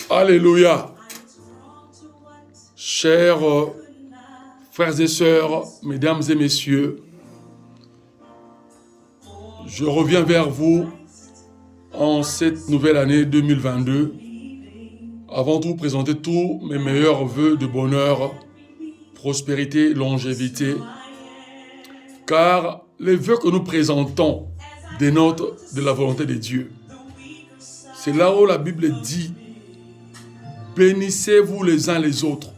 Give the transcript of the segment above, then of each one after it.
Alléluia. Chers frères et sœurs, mesdames et messieurs, je reviens vers vous en cette nouvelle année 2022. Avant de vous présenter tous mes meilleurs vœux de bonheur, prospérité, longévité, car les vœux que nous présentons dénotent de la volonté de Dieu. C'est là où la Bible dit: bénissez-vous les uns les autres,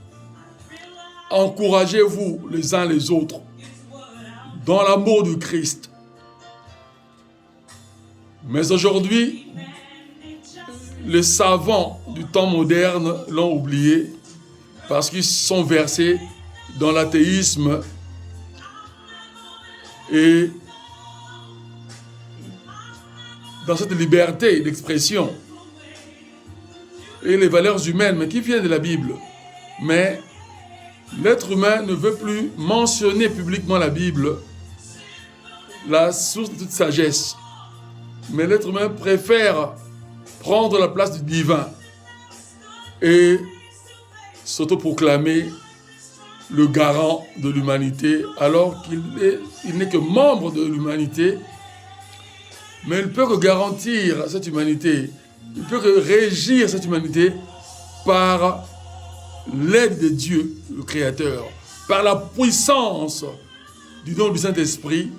encouragez-vous les uns les autres dans l'amour du Christ. Mais aujourd'hui, les savants du temps moderne l'ont oublié parce qu'ils sont versés dans l'athéisme et dans cette liberté d'expression et les valeurs humaines, mais qui viennent de la Bible. Mais l'être humain ne veut plus mentionner publiquement la Bible, la source de toute sagesse. Mais l'être humain préfère prendre la place du divin et s'autoproclamer le garant de l'humanité, alors qu'il n'est que membre de l'humanité, mais il ne peut que garantir cette humanité, il peut que régir cette humanité par l'aide de Dieu, le Créateur, par la puissance du don du Saint-Esprit,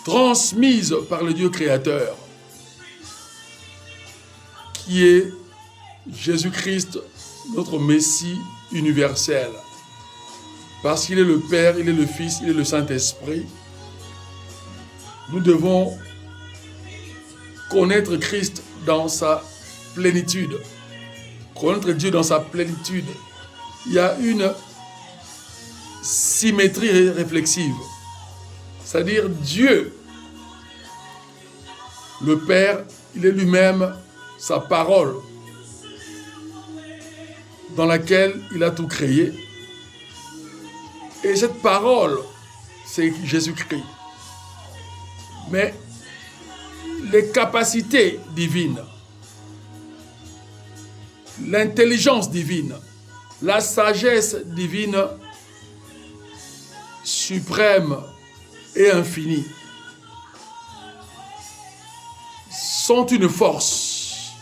transmise par le Dieu Créateur, qui est Jésus-Christ, notre Messie universel. Parce qu'il est le Père, il est le Fils, il est le Saint-Esprit. Nous devons connaître Christ dans sa plénitude. Connaître Dieu dans sa plénitude. Il y a une symétrie réflexive. C'est-à-dire Dieu, le Père, il est lui-même sa parole dans laquelle il a tout créé. Et cette parole, c'est Jésus-Christ. Mais les capacités divines, l'intelligence divine, la sagesse divine suprême et infinie sont une force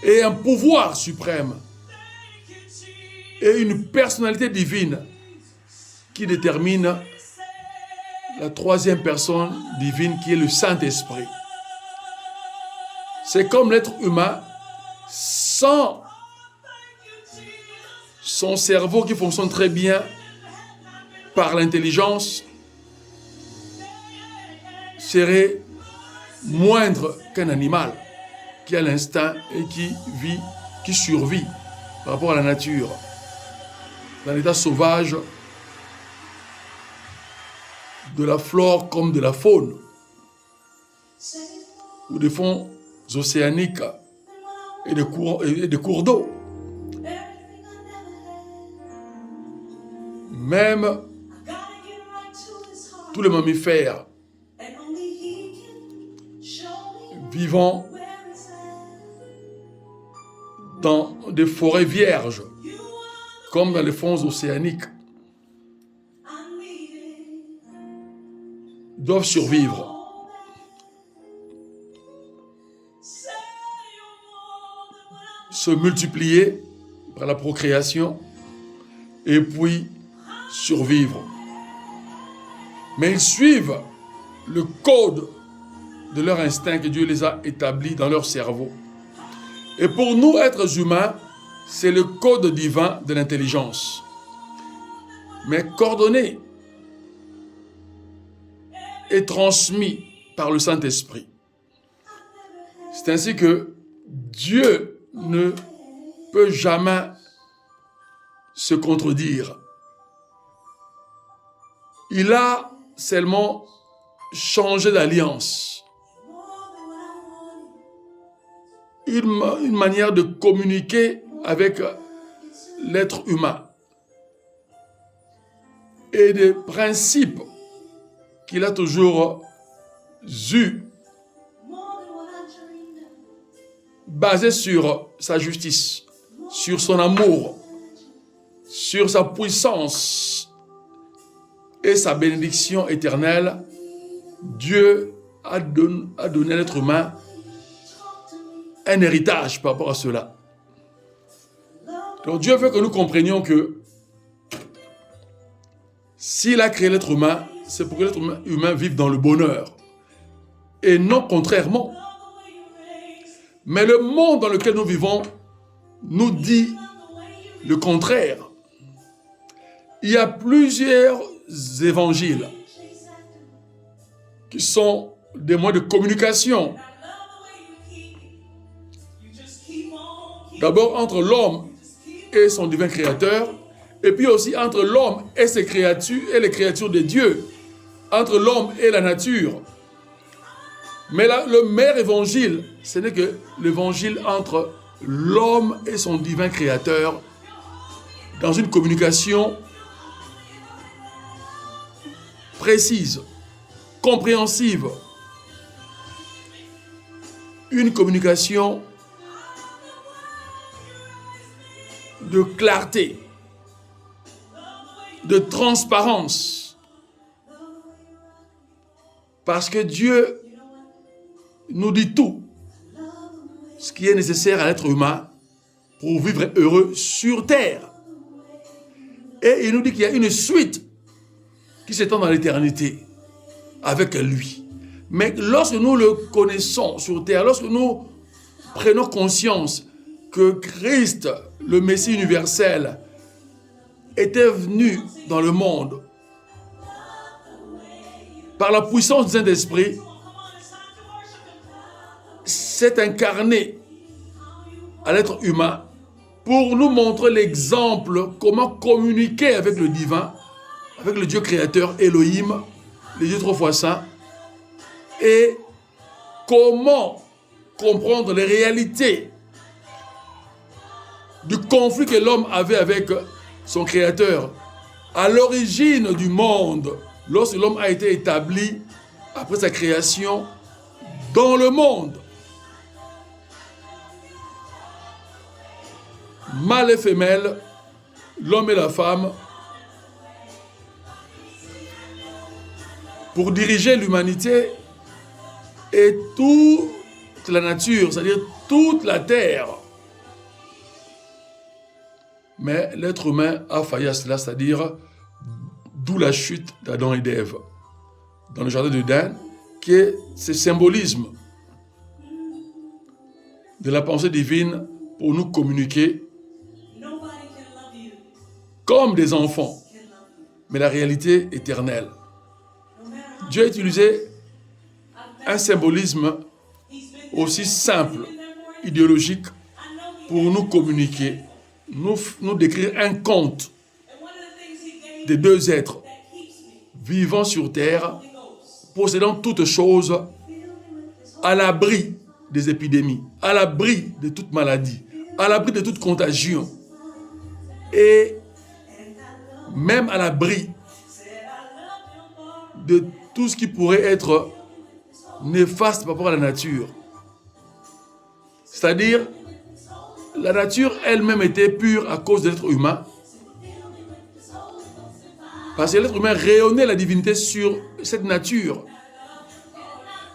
et un pouvoir suprême et une personnalité divine qui détermine la troisième personne divine qui est le Saint-Esprit. C'est comme l'être humain sans son cerveau qui fonctionne très bien par l'intelligence serait moindre qu'un animal qui a l'instinct et qui vit, qui survit par rapport à la nature, dans l'état sauvage de la flore comme de la faune, ou des fonds océaniques et des cours d'eau. Même tous les mammifères vivant dans des forêts vierges, comme dans les fonds océaniques, doivent survivre. Se multiplier par la procréation et puis survivre. Mais ils suivent le code de leur instinct que Dieu les a établis dans leur cerveau. Et pour nous, êtres humains, c'est le code divin de l'intelligence. Mais coordonné et transmis par le Saint-Esprit. C'est ainsi que Dieu ne peut jamais se contredire. Il a seulement changé d'alliance. Une manière de communiquer avec l'être humain. Et des principes qu'il a toujours eus basé sur sa justice, sur son amour, sur sa puissance et sa bénédiction éternelle, Dieu a donné à l'être humain un héritage par rapport à cela. Donc Dieu veut que nous comprenions que s'il a créé l'être humain, c'est pour que l'être humain vive dans le bonheur et non contrairement. Mais le monde dans lequel nous vivons nous dit le contraire. Il y a plusieurs évangiles qui sont des moyens de communication. D'abord entre l'homme et son divin créateur, et puis aussi entre l'homme et ses créatures et les créatures de Dieu, entre l'homme et la nature. Mais là, le meilleur évangile, ce n'est que l'évangile entre l'homme et son divin créateur dans une communication précise, compréhensive, une communication de clarté, de transparence. Parce que Dieu nous dit tout ce qui est nécessaire à l'être humain pour vivre heureux sur terre. Et il nous dit qu'il y a une suite qui s'étend dans l'éternité avec lui. Mais lorsque nous le connaissons sur terre, lorsque nous prenons conscience que Christ, le Messie universel, était venu dans le monde par la puissance du Saint-Esprit, s'est incarné à l'être humain pour nous montrer l'exemple comment communiquer avec le divin, avec le Dieu créateur Elohim, le Dieu trois fois saint, et comment comprendre les réalités du conflit que l'homme avait avec son créateur à l'origine du monde, lorsque l'homme a été établi après sa création dans le monde. Mâle et femelle, l'homme et la femme, pour diriger l'humanité et toute la nature, c'est-à-dire toute la terre. Mais l'être humain a failli à cela, c'est-à-dire d'où la chute d'Adam et d'Ève dans le jardin d'Éden, qui est ce symbolisme de la pensée divine pour nous communiquer comme des enfants, mais la réalité éternelle. Dieu a utilisé un symbolisme aussi simple, idéologique, pour nous communiquer, nous décrire un conte de deux êtres vivant sur terre, possédant toutes choses, à l'abri des épidémies, à l'abri de toute maladie, à l'abri de toute contagion, et même à l'abri de tout ce qui pourrait être néfaste par rapport à la nature. C'est-à-dire, la nature elle-même était pure à cause de l'être humain, parce que l'être humain rayonnait la divinité sur cette nature.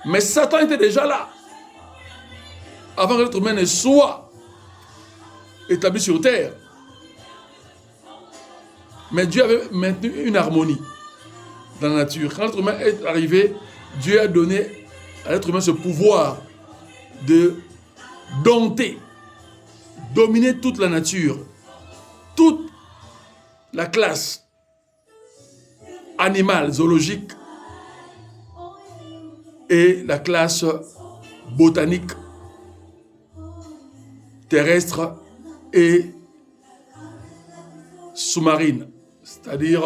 Mais Satan était déjà là, avant que l'être humain ne soit établi sur terre. Mais Dieu avait maintenu une harmonie dans la nature. Quand l'être humain est arrivé, Dieu a donné à l'être humain ce pouvoir de dompter, dominer toute la nature, toute la classe animale, zoologique et la classe botanique, terrestre et sous-marine, c'est-à-dire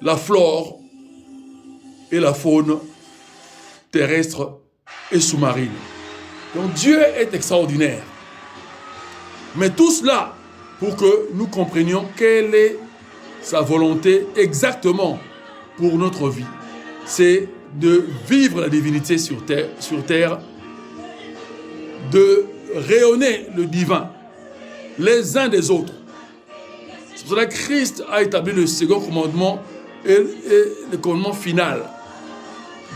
la flore et la faune terrestre et sous-marine. Donc Dieu est extraordinaire. Mais tout cela pour que nous comprenions quelle est sa volonté exactement pour notre vie. C'est de vivre la divinité sur terre de rayonner le divin les uns des autres. C'est pour cela que Christ a établi le second commandement et le commandement final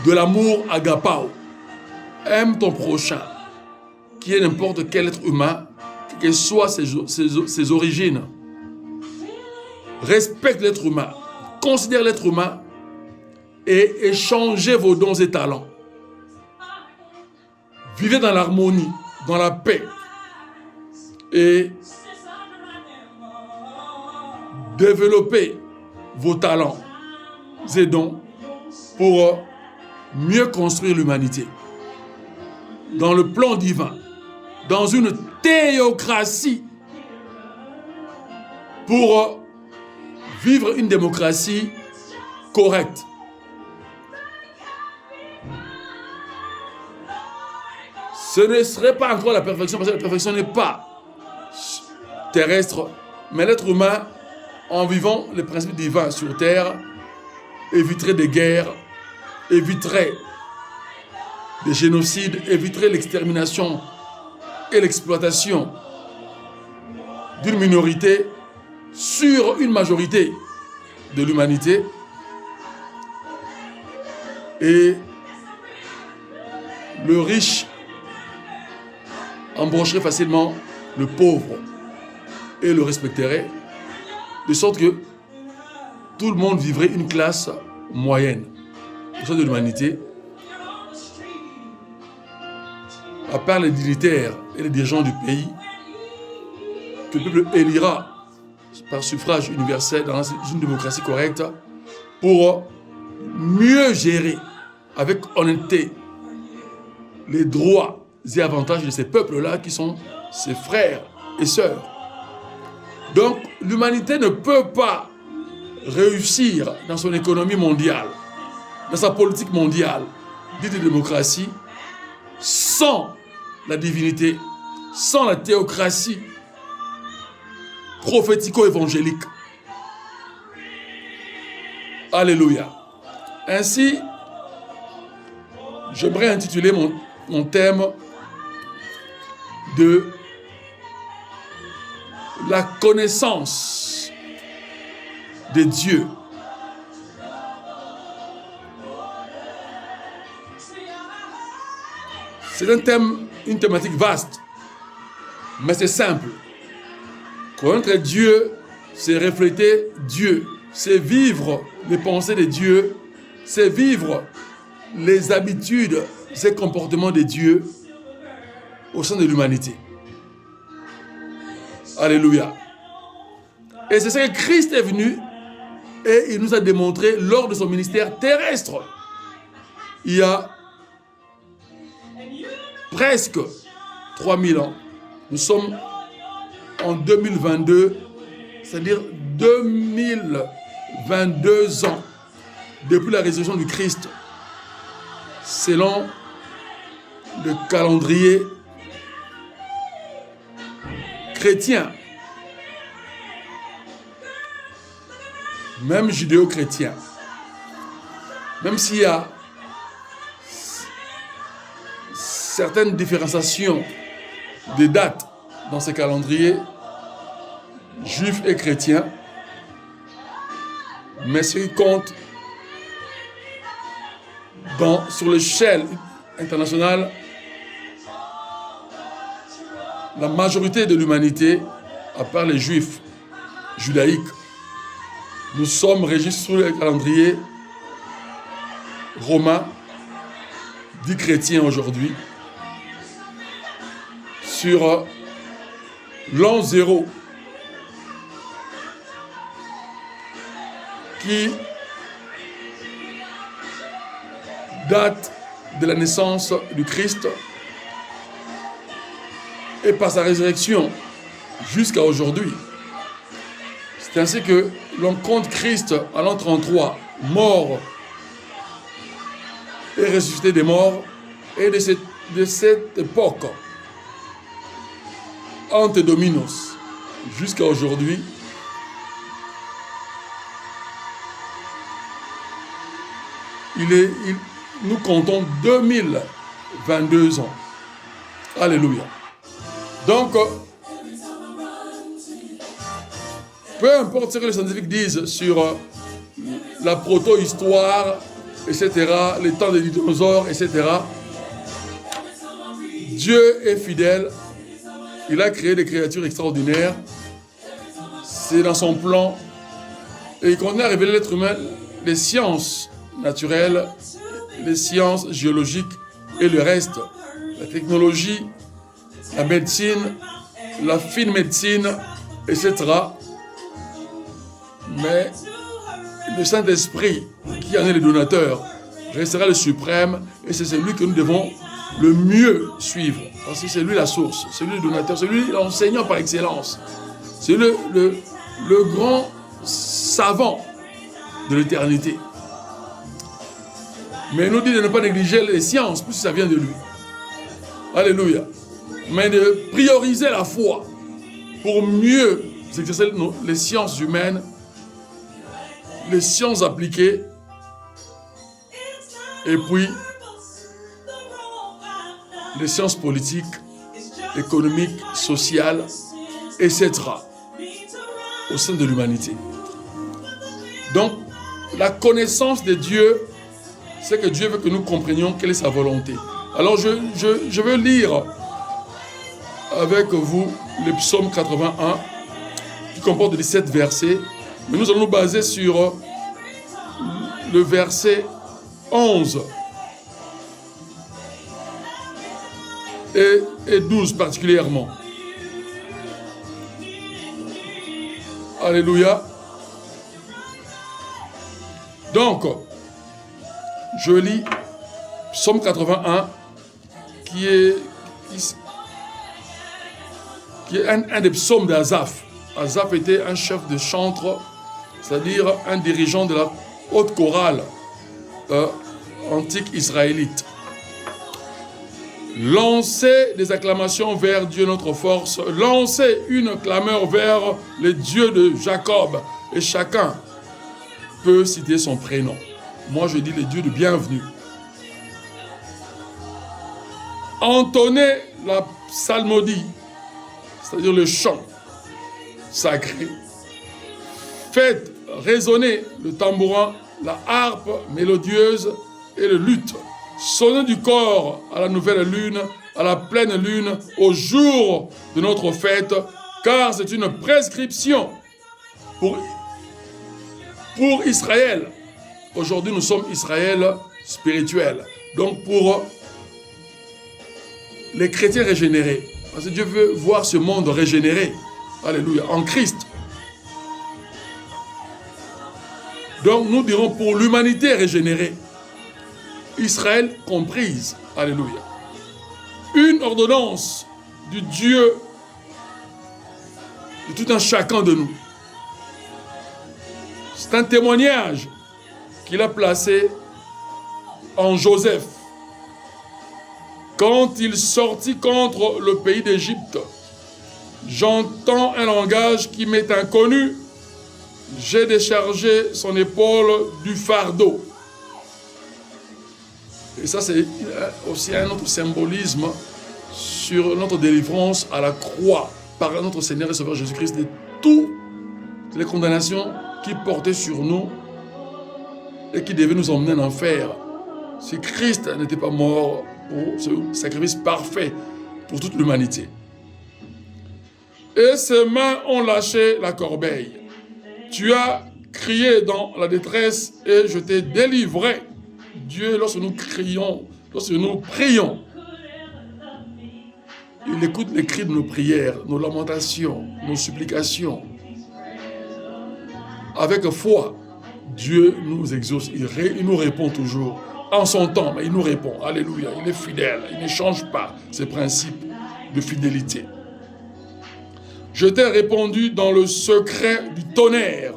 de l'amour agapao. Aime ton prochain, qui est n'importe quel être humain, quelles soient ses origines. Respecte l'être humain, considère l'être humain et échangez vos dons et talents. Vivez dans l'harmonie, dans la paix et développez vos talents et dons pour mieux construire l'humanité. Dans le plan divin, dans une théocratie, pour vivre une démocratie correcte. Ce ne serait pas encore la perfection, parce que la perfection n'est pas terrestre, mais l'être humain, en vivant les principes divins sur terre, éviterait des guerres, éviterait des génocides, éviterait l'extermination et l'exploitation d'une minorité sur une majorité de l'humanité. Et le riche embaucherait facilement le pauvre et le respecterait, de sorte que tout le monde vivrait une classe moyenne au sein de l'humanité, à part les dignitaires et les dirigeants du pays, que le peuple élira par suffrage universel dans une démocratie correcte pour mieux gérer avec honnêteté les droits et avantages de ces peuples-là qui sont ses frères et sœurs. Donc, l'humanité ne peut pas réussir dans son économie mondiale, dans sa politique mondiale, dite de démocratie, sans la divinité, sans la théocratie prophético-évangélique. Alléluia. Ainsi, j'aimerais intituler mon thème de la connaissance de Dieu. C'est un thème, une thématique vaste, mais c'est simple. Connaître Dieu, c'est refléter Dieu, c'est vivre les pensées de Dieu, c'est vivre les habitudes, ces comportements de Dieu au sein de l'humanité. Alléluia. Et c'est ça que Christ est venu et il nous a démontré lors de son ministère terrestre. Il y a presque 3000 ans. Nous sommes en 2022, c'est-à-dire 2022 ans depuis la résurrection du Christ, selon le calendrier chrétien, même judéo-chrétien, même s'il y a certaines différenciations des dates dans ces calendriers juifs et chrétiens, mais ce qui compte sur l'échelle internationale, la majorité de l'humanité, à part les juifs judaïques, nous sommes régis sous le calendrier romain, dit chrétien aujourd'hui, sur l'an 0, qui date de la naissance du Christ et par sa résurrection jusqu'à aujourd'hui. C'est ainsi que l'on compte Christ en l'an 33, mort et ressuscité des morts, et de cette époque, ante dominos, jusqu'à aujourd'hui, nous comptons 2022 ans. Alléluia. Donc, peu importe ce que les scientifiques disent sur la proto-histoire, etc., les temps des dinosaures, etc., Dieu est fidèle. Il a créé des créatures extraordinaires. C'est dans son plan. Et il continue à révéler à l'être humain les sciences naturelles, les sciences géologiques et le reste. La technologie, la médecine, la fine médecine, etc. Mais le Saint-Esprit, qui en est le donateur, restera le suprême et c'est celui que nous devons le mieux suivre. Parce que c'est lui la source, c'est lui le donateur, c'est lui l'enseignant par excellence. C'est le grand savant de l'éternité. Mais il nous dit de ne pas négliger les sciences, puisque ça vient de lui. Alléluia. Mais de prioriser la foi pour mieux exercer les sciences humaines, les sciences appliquées, et puis les sciences politiques, économiques, sociales, etc. au sein de l'humanité. Donc, la connaissance de Dieu, c'est que Dieu veut que nous comprenions quelle est sa volonté. Alors, je veux lire avec vous le psaume 81, qui comporte 17 versets, mais nous allons nous baser sur le verset 11 et 12 particulièrement. Alléluia. Donc, je lis Psaume 81, qui est un des psaumes d'Asaph. Asaph était un chef de chantre, c'est-à-dire un dirigeant de la haute chorale antique israélite. Lancez des acclamations vers Dieu notre force, lancez une clameur vers le Dieu de Jacob, et chacun peut citer son prénom. Moi je dis le Dieu de bienvenue. Entonnez la psalmodie, c'est-à-dire le chant sacré. Faites résonner le tambourin, la harpe mélodieuse et le luth. Sonnez du corps à la nouvelle lune, à la pleine lune, au jour de notre fête, car c'est une prescription pour Israël. Aujourd'hui, nous sommes Israël spirituel. Donc, pour les chrétiens régénérés, parce que Dieu veut voir ce monde régénéré, alléluia, en Christ. Donc, nous dirons pour l'humanité régénérée, Israël comprise, alléluia. Une ordonnance du Dieu de tout un chacun de nous. C'est un témoignage qu'il a placé en Joseph. Quand il sortit contre le pays d'Égypte, j'entends un langage qui m'est inconnu. J'ai déchargé son épaule du fardeau. Et ça, c'est aussi un autre symbolisme sur notre délivrance à la croix par notre Seigneur et Sauveur Jésus-Christ de toutes les condamnations qui portaient sur nous et qui devaient nous emmener en enfer. Si Christ n'était pas mort pour ce sacrifice parfait pour toute l'humanité. Et ses mains ont lâché la corbeille. Tu as crié dans la détresse et je t'ai délivré. Dieu, lorsque nous crions, lorsque nous prions, il écoute les cris de nos prières, nos lamentations, nos supplications. Avec foi, Dieu nous exauce, il nous répond toujours. En son temps, mais il nous répond. Alléluia, il est fidèle, il ne change pas ses principes de fidélité. Je t'ai répondu dans le secret du tonnerre.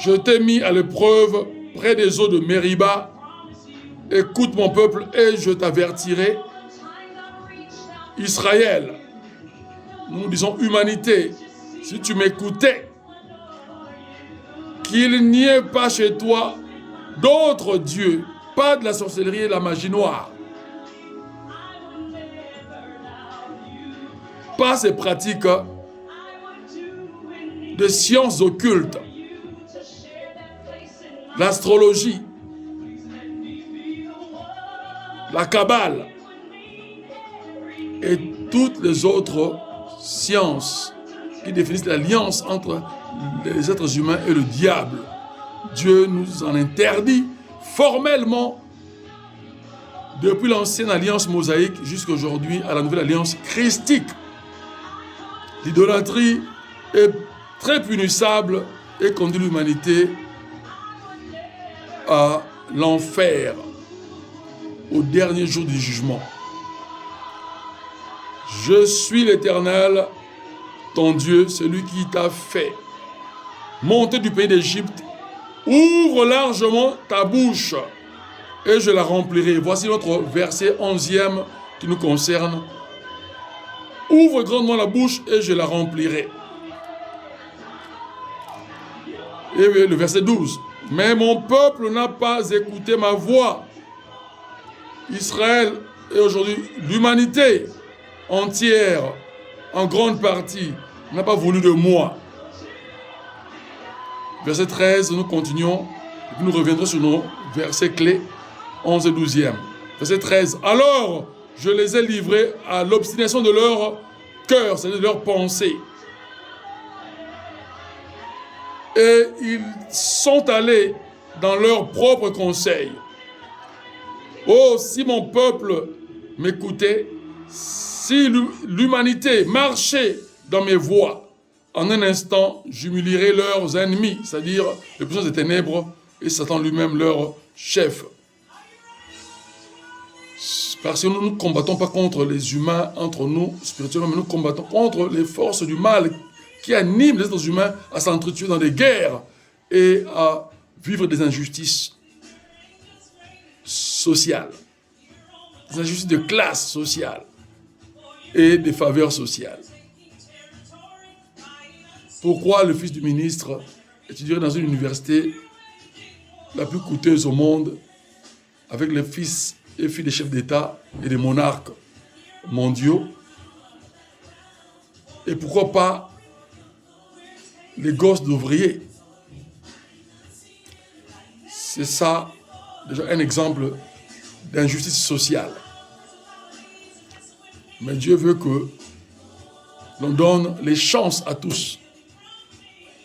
Je t'ai mis à l'épreuve près des eaux de Mériba. Écoute mon peuple et je t'avertirai. Israël, nous disons humanité, si tu m'écoutais, qu'il n'y ait pas chez toi d'autres dieux pas de la sorcellerie et de la magie noire. Pas ces pratiques de sciences occultes, l'astrologie, la kabbale et toutes les autres sciences qui définissent l'alliance entre les êtres humains et le diable. Dieu nous en interdit formellement depuis l'ancienne alliance mosaïque jusqu'à aujourd'hui à la nouvelle alliance christique. L'idolâtrie est très punissable et conduit l'humanité à l'enfer au dernier jour du jugement. Je suis l'Éternel, ton Dieu, celui qui t'a fait monter du pays d'Égypte. Ouvre largement ta bouche et je la remplirai. Voici notre verset 11e qui nous concerne. Ouvre grandement la bouche et je la remplirai. Et le verset 12. Mais mon peuple n'a pas écouté ma voix. Israël et aujourd'hui l'humanité entière, en grande partie, n'a pas voulu de moi. Verset 13, nous continuons, et puis nous reviendrons sur nos versets clés, 11 et 12e. Verset 13, alors je les ai livrés à l'obstination de leur cœur, c'est-à-dire de leur pensée. Et ils sont allés dans leur propre conseil. Oh, si mon peuple m'écoutait, si l'humanité marchait dans mes voies, en un instant, j'humilierai leurs ennemis, c'est-à-dire les puissances des ténèbres et Satan lui-même, leur chef. Parce que nous ne combattons pas contre les humains entre nous, spirituellement, mais nous combattons contre les forces du mal qui animent les êtres humains à s'entretuer dans des guerres et à vivre des injustices sociales, des injustices de classe sociale et des faveurs sociales. Pourquoi le fils du ministre étudierait dans une université la plus coûteuse au monde avec les fils et filles des chefs d'État et des monarques mondiaux? Et pourquoi pas les gosses d'ouvriers? C'est ça, déjà un exemple d'injustice sociale. Mais Dieu veut que l'on donne les chances à tous.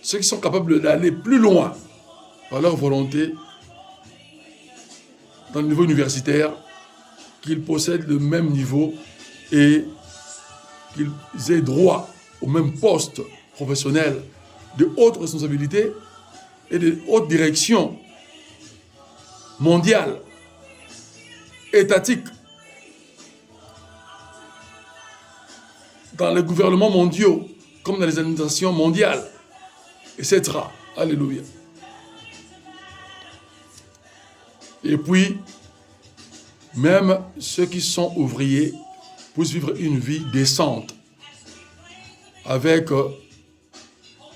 Ceux qui sont capables d'aller plus loin par leur volonté dans le niveau universitaire, qu'ils possèdent le même niveau et qu'ils aient droit au même poste professionnel de haute responsabilité et de haute direction mondiale, étatique, dans les gouvernements mondiaux, comme dans les administrations mondiales, etc. Alléluia. Et puis, même ceux qui sont ouvriers puissent vivre une vie décente, avec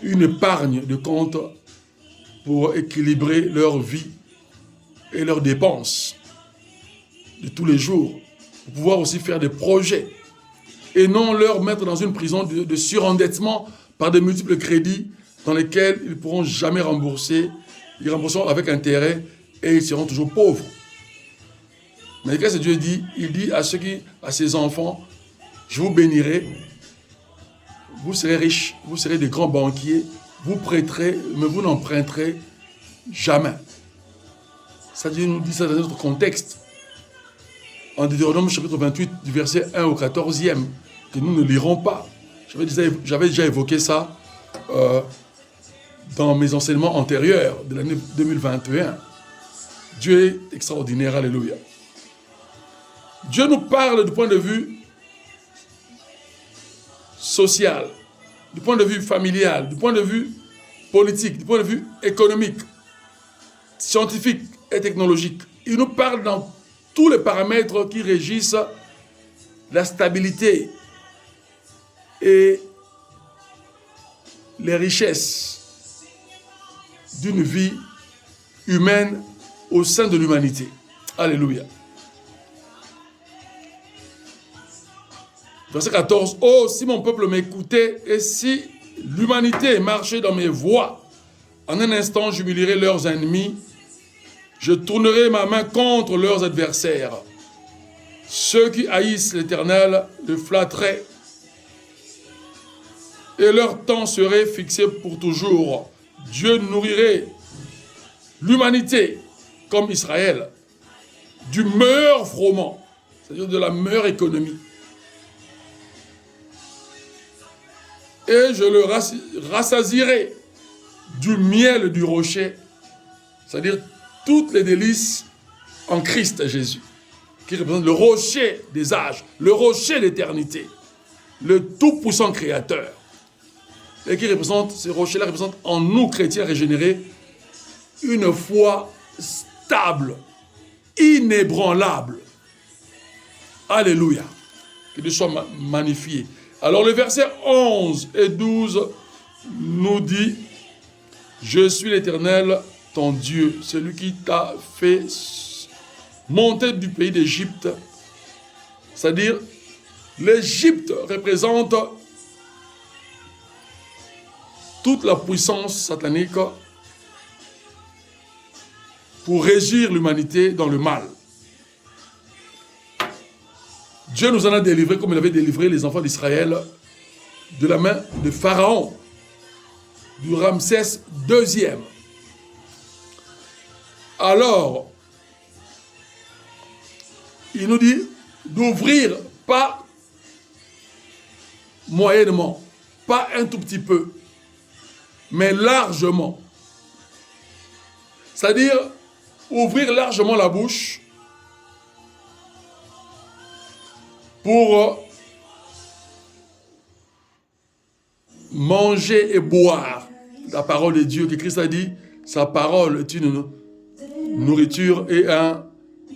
une épargne de compte pour équilibrer leur vie et leurs dépenses de tous les jours, pour pouvoir aussi faire des projets et non leur mettre dans une prison de surendettement par de multiples crédits dans lesquels ils ne pourront jamais rembourser, ils rembourseront avec intérêt et ils seront toujours pauvres. Mais qu'est-ce que Dieu dit? Il dit à ses enfants, je vous bénirai, vous serez riches, vous serez des grands banquiers, vous prêterez, mais vous n'emprunterez jamais. Ça Dieu nous dit ça dans notre contexte. En Deutéronome chapitre 28, du verset 1 au 14e, que nous ne lirons pas. J'avais déjà évoqué ça dans mes enseignements antérieurs de l'année 2021. Dieu est extraordinaire, alléluia. Dieu nous parle du point de vue social, du point de vue familial, du point de vue politique, du point de vue économique, scientifique et technologique. Il nous parle dans tous les paramètres qui régissent la stabilité et les richesses d'une vie humaine au sein de l'humanité. Alléluia. Verset 14. Oh, si mon peuple m'écoutait et si l'humanité marchait dans mes voies, en un instant j'humilierai leurs ennemis, je tournerai ma main contre leurs adversaires. Ceux qui haïssent l'Éternel le flatteraient et leur temps serait fixé pour toujours. Dieu nourrirait l'humanité, comme Israël, du meilleur froment, c'est-à-dire de la meilleure économie. Et je le rassasierai du miel du rocher, c'est-à-dire toutes les délices en Christ Jésus, qui représente le rocher des âges, le rocher d'éternité, le tout-puissant créateur. Et qui représente, ces rochers-là représentent en nous, chrétiens régénérés, une foi stable, inébranlable. Alléluia. Que Dieu soit magnifié. Alors le verset 11 et 12 nous dit, « Je suis l'Éternel, ton Dieu, celui qui t'a fait monter du pays d'Égypte. » C'est-à-dire, l'Égypte représente toute la puissance satanique pour régir l'humanité dans le mal. Dieu nous en a délivré comme il avait délivré les enfants d'Israël de la main de Pharaon, du Ramsès II. Alors, il nous dit d'ouvrir, pas moyennement, pas un tout petit peu, mais largement. C'est-à-dire ouvrir largement la bouche pour manger et boire la parole de Dieu, que Christ a dit, sa parole est une nourriture et un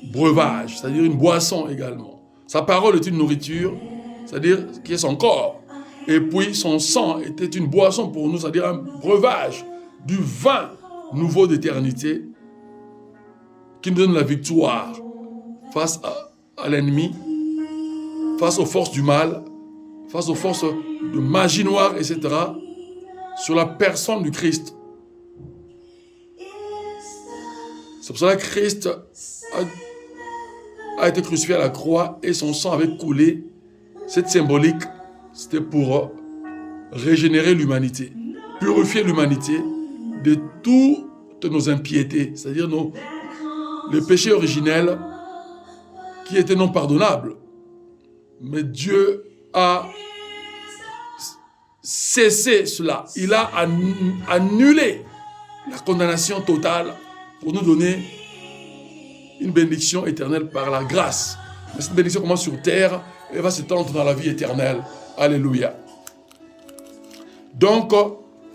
breuvage, c'est-à-dire une boisson également. Sa parole est une nourriture, c'est-à-dire qui est son corps. Et puis son sang était une boisson pour nous, c'est-à-dire un breuvage, du vin nouveau d'éternité qui nous donne la victoire face à l'ennemi, face aux forces du mal, face aux forces de magie noire, etc., sur la personne du Christ. C'est pour cela que Christ a été crucifié à la croix et son sang avait coulé. Cette symbolique, c'était pour régénérer l'humanité, purifier l'humanité de toutes nos impiétés, c'est-à-dire les péchés originels qui étaient non pardonnables. Mais Dieu a cessé cela. Il a annulé la condamnation totale pour nous donner une bénédiction éternelle par la grâce. Mais cette bénédiction commence sur terre et va s'étendre dans la vie éternelle. Alléluia. Donc,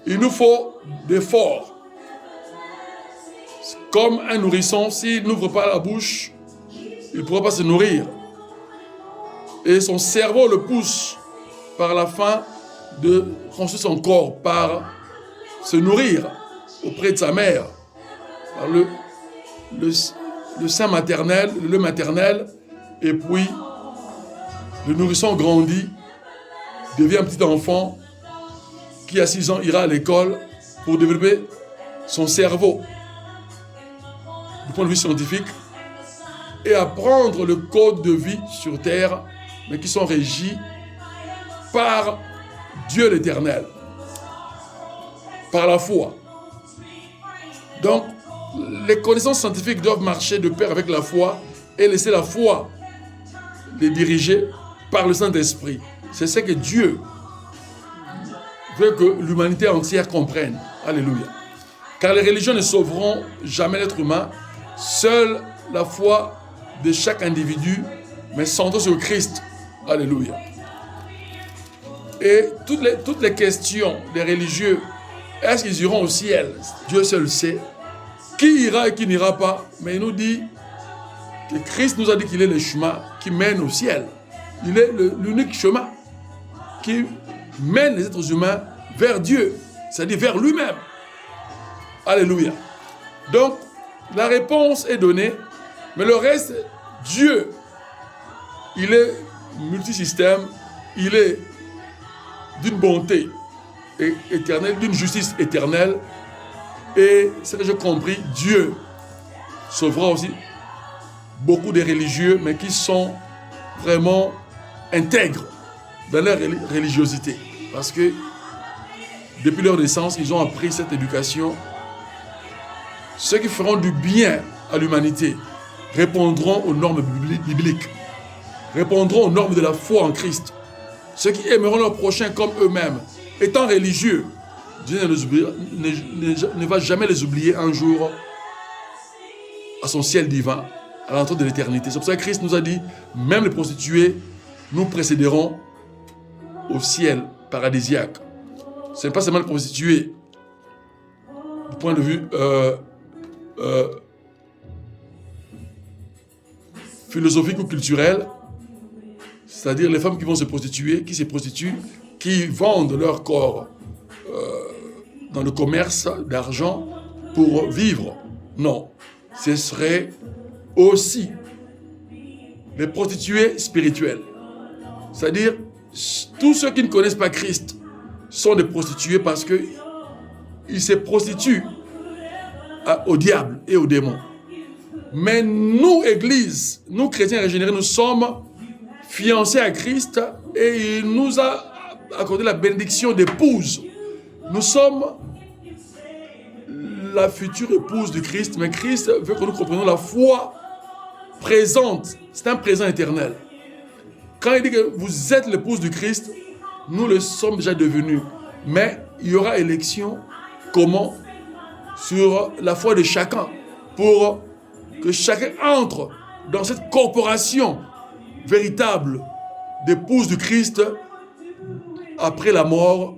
il nous faut d'efforts. Comme un nourrisson, s'il n'ouvre pas la bouche, il ne pourra pas se nourrir. Et son cerveau le pousse par la faim de construire son corps, par se nourrir auprès de sa mère, par le sein maternel, le lait maternel, et puis le nourrisson grandit, devient un petit enfant qui à 6 ans ira à l'école pour développer son cerveau du point de vue scientifique et apprendre le code de vie sur terre, mais qui sont régis par Dieu l'Éternel, par la foi. Donc, les connaissances scientifiques doivent marcher de pair avec la foi et laisser la foi les diriger par le Saint-Esprit. C'est ce que Dieu veut que l'humanité entière comprenne. Alléluia. Car les religions ne sauveront jamais l'être humain. Seule la foi de chaque individu, mais centrée sur Christ. Alléluia. Et toutes les questions des religieux, est-ce qu'ils iront au ciel? Dieu seul sait. Qui ira et qui n'ira pas? Mais il nous dit que Christ nous a dit qu'il est le chemin qui mène au ciel. Il est l'unique chemin qui mène les êtres humains vers Dieu, c'est-à-dire vers lui-même. Alléluia. Donc, la réponse est donnée. Mais le reste, Dieu, il est multisystème, il est d'une bonté éternelle, d'une justice éternelle. Et ce que j'ai compris, Dieu sauvera aussi beaucoup de religieux, mais qui sont vraiment intègres dans leur religiosité. Parce que depuis leur naissance, ils ont appris cette éducation. Ceux qui feront du bien à l'humanité répondront aux normes bibliques, répondront aux normes de la foi en Christ. Ceux qui aimeront leur prochain comme eux-mêmes, étant religieux, Dieu ne va jamais les oublier un jour à son ciel divin, à l'entrée de l'éternité. C'est pour ça que Christ nous a dit, même les prostituées, nous précéderons au ciel paradisiaque. Ce n'est pas seulement les prostituées, du point de vue philosophique ou culturel, c'est-à-dire les femmes qui vont se prostituer, qui se prostituent, qui vendent leur corps dans le commerce d'argent pour vivre. Non, ce serait aussi les prostituées spirituelles. C'est-à-dire, tous ceux qui ne connaissent pas Christ sont des prostituées parce qu'ils se prostituent au diable et aux démons. Mais nous, Église, nous chrétiens régénérés, nous sommes fiancés à Christ et il nous a accordé la bénédiction d'épouse. Nous sommes la future épouse de Christ, mais Christ veut que nous comprenions la foi présente. C'est un présent éternel. Quand il dit que vous êtes l'épouse du Christ, nous le sommes déjà devenus. Mais il y aura élection, comment? Sur la foi de chacun, pour que chacun entre dans cette corporation véritable d'épouse du Christ après la mort,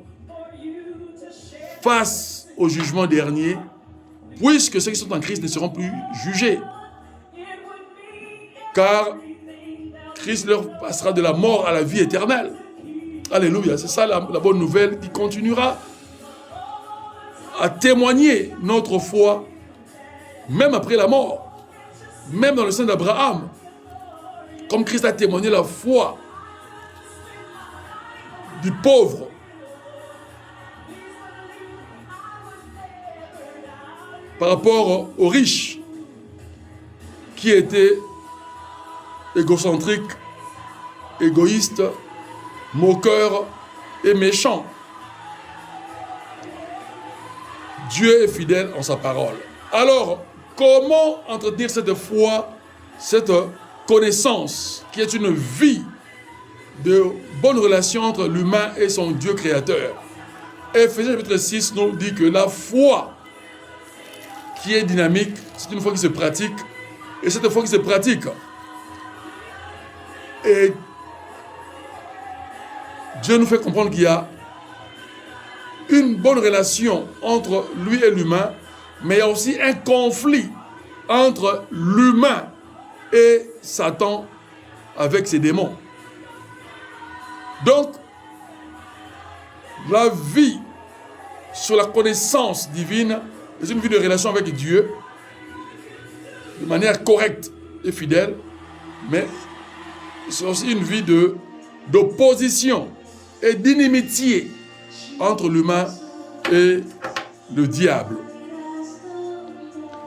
face au jugement dernier, puisque ceux qui sont en Christ ne seront plus jugés. Car Christ leur passera de la mort à la vie éternelle. Alléluia, c'est ça la bonne nouvelle qui continuera à témoigner notre foi, même après la mort, même dans le sein d'Abraham, comme Christ a témoigné la foi du pauvre. Par rapport aux riches qui étaient égocentriques, égoïstes, moqueurs et méchants. Dieu est fidèle en sa parole. Alors, comment entretenir cette foi, cette connaissance qui est une vie de bonne relation entre l'humain et son Dieu créateur? Éphésiens chapitre 6 nous dit que la foi qui est dynamique, c'est une foi qui se pratique. Et cette foi qui se pratique, et Dieu nous fait comprendre qu'il y a une bonne relation entre lui et l'humain, mais il y a aussi un conflit entre l'humain et Satan avec ses démons. Donc, la vie sur la connaissance divine, c'est une vie de relation avec Dieu, de manière correcte et fidèle, mais c'est aussi une vie d'opposition et d'inimitié entre l'humain et le diable.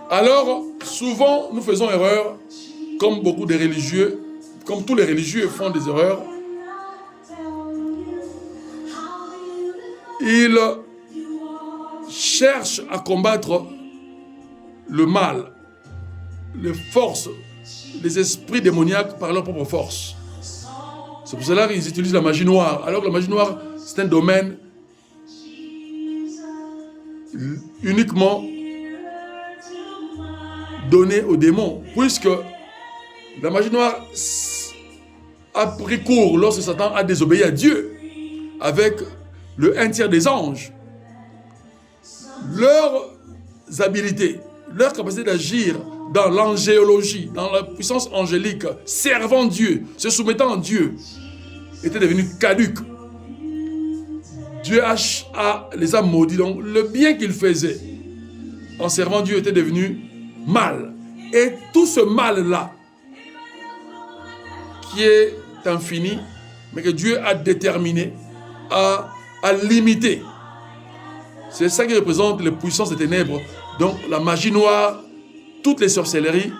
Alors, souvent, nous faisons erreur, comme beaucoup de religieux, comme tous les religieux font des erreurs. Ils cherchent à combattre le mal, les forces, les esprits démoniaques par leur propre force. C'est pour cela qu'ils utilisent la magie noire. Alors que la magie noire, c'est un domaine uniquement donné aux démons. Puisque la magie noire a pris cours lorsque Satan a désobéi à Dieu avec le 1/3 des anges. Leurs habilités, leur capacité d'agir dans l'angéologie, dans la puissance angélique, servant Dieu, se soumettant à Dieu, était devenu caduque. Dieu les a maudits. Donc le bien qu'ils faisaient en servant Dieu était devenu mal. Et tout ce mal-là, qui est infini, mais que Dieu a déterminé, a limité. C'est ça qui représente les puissances des ténèbres. Donc la magie noire, toutes les sorcelleries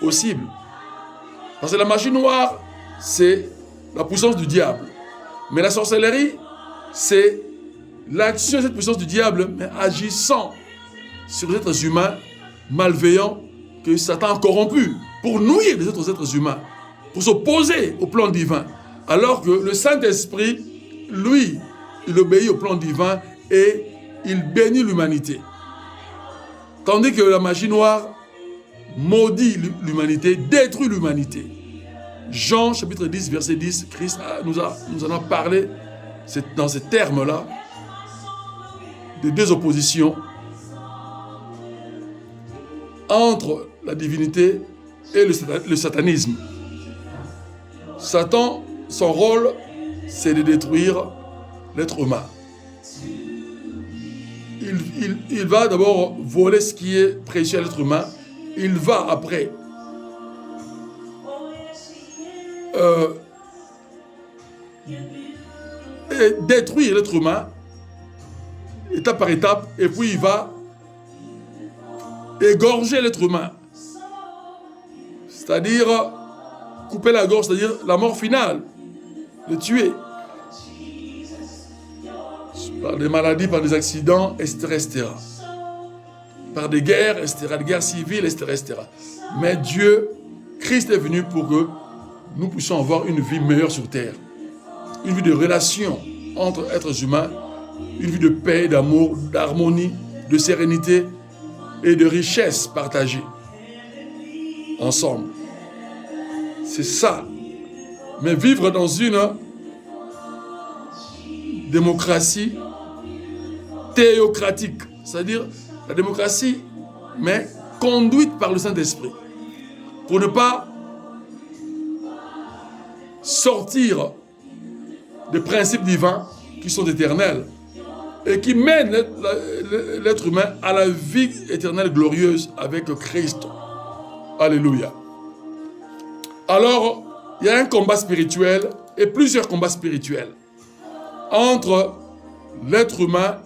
possibles. Parce que la magie noire, c'est la puissance du diable. Mais la sorcellerie, c'est l'action de cette puissance du diable, mais agissant sur les êtres humains malveillants que Satan a corrompus pour nuire les autres êtres humains, pour s'opposer au plan divin. Alors que le Saint-Esprit, lui, il obéit au plan divin et il bénit l'humanité. Tandis que la magie noire maudit l'humanité, détruit l'humanité. Jean chapitre 10, verset 10, Christ nous en a parlé dans ces termes-là, de deux oppositions entre la divinité et le satanisme. Satan, son rôle, c'est de détruire l'être humain. Il va d'abord voler ce qui est précieux à l'être humain. Il va après détruire l'être humain étape par étape, et puis il va égorger l'être humain, c'est-à-dire couper la gorge, c'est-à-dire la mort finale, le tuer par des maladies, par des accidents, etc. Par des guerres, etc., des guerres civiles, etc. Mais Dieu, Christ est venu pour que nous puissions avoir une vie meilleure sur terre, une vie de relation entre êtres humains, une vie de paix, d'amour, d'harmonie, de sérénité et de richesse partagée ensemble. C'est ça. Mais vivre dans une démocratie théocratique, c'est-à-dire la démocratie, mais conduite par le Saint-Esprit, pour ne pas sortir des principes divins qui sont éternels et qui mènent l'être humain à la vie éternelle glorieuse avec Christ. Alléluia. Alors, il y a un combat spirituel et plusieurs combats spirituels entre l'être humain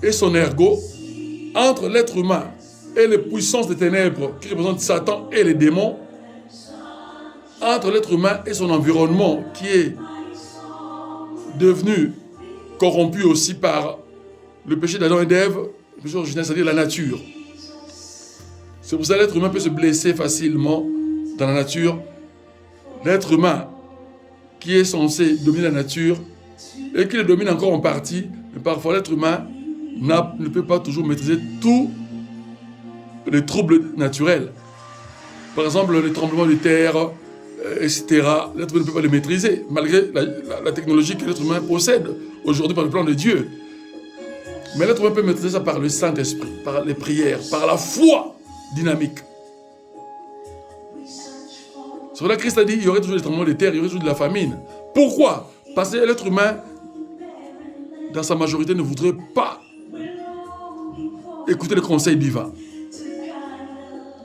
et son ergo, entre l'être humain et les puissances des ténèbres qui représentent Satan et les démons, entre l'être humain et son environnement qui est devenu corrompu aussi par le péché d'Adam et d'Ève, le péché originel, c'est-à-dire la nature. C'est pour ça que l'être humain peut se blesser facilement dans la nature. L'être humain qui est censé dominer la nature et qui le domine encore en partie, mais parfois l'être humain ne peut pas toujours maîtriser tous les troubles naturels. Par exemple, les tremblements de terre, etc. L'être humain ne peut pas les maîtriser, malgré la technologie que l'être humain possède aujourd'hui par le plan de Dieu. Mais l'être humain peut maîtriser ça par le Saint-Esprit, par les prières, par la foi dynamique. Sur là, Christ a dit qu'il y aurait toujours des tremblements de terre, il y aurait toujours de la famine. Pourquoi? Parce que l'être humain, dans sa majorité, ne voudrait pas écouter le conseil divin.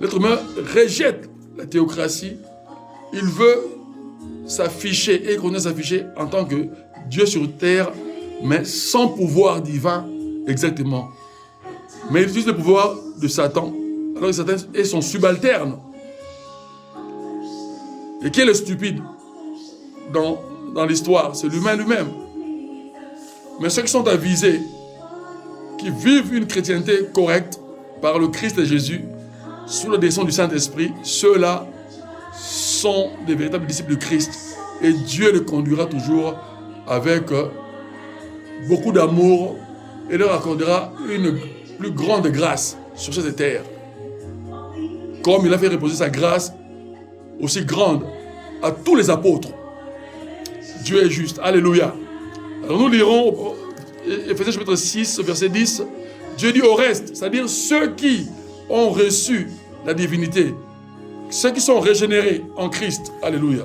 L'être humain rejette la théocratie. Il veut s'afficher et connaît s'afficher en tant que Dieu sur terre, mais sans pouvoir divin exactement. Mais il utilise le pouvoir de Satan, alors que Satan est son subalterne. Et qui est le stupide dans l'histoire? C'est l'humain lui-même. Mais ceux qui sont avisés, qui vivent une chrétienté correcte par le Christ et Jésus, sous la direction du Saint-Esprit, ceux-là sont des véritables disciples de Christ. Et Dieu les conduira toujours avec beaucoup d'amour et leur accordera une plus grande grâce sur cette terre. Comme il a fait reposer sa grâce aussi grande à tous les apôtres. Dieu est juste. Alléluia. Alors nous lirons Éphésiens chapitre 6, verset 10. Dieu dit au reste, c'est-à-dire ceux qui ont reçu la divinité, ceux qui sont régénérés en Christ. Alléluia.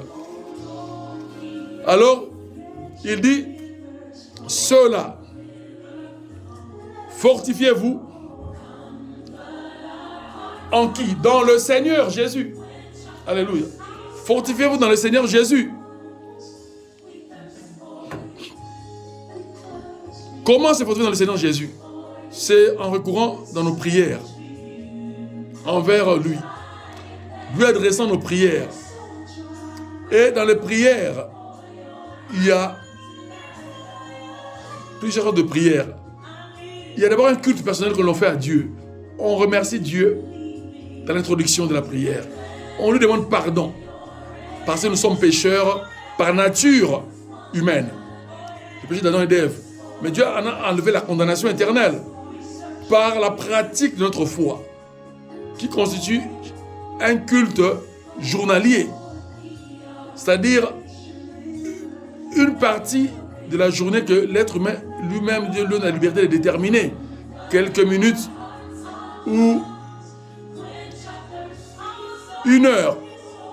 Alors, il dit, ceux-là, fortifiez-vous En qui? Dans le Seigneur Jésus. Alléluia. Fortifiez-vous dans le Seigneur Jésus. Comment se fortifier dans le Seigneur Jésus? C'est en recourant dans nos prières envers lui. Lui adressant nos prières. Et dans les prières, il y a plusieurs sortes de prières. Il y a d'abord un culte personnel que l'on fait à Dieu. On remercie Dieu dans l'introduction de la prière. On lui demande pardon. Parce que nous sommes pécheurs par nature humaine. Le péché d'Adam et d'Ève. Mais Dieu en a enlevé la condamnation éternelle par la pratique de notre foi, qui constitue un culte journalier. C'est-à-dire une partie de la journée que l'être humain lui-même, Dieu lui donne la liberté de déterminer. Quelques minutes ou une heure,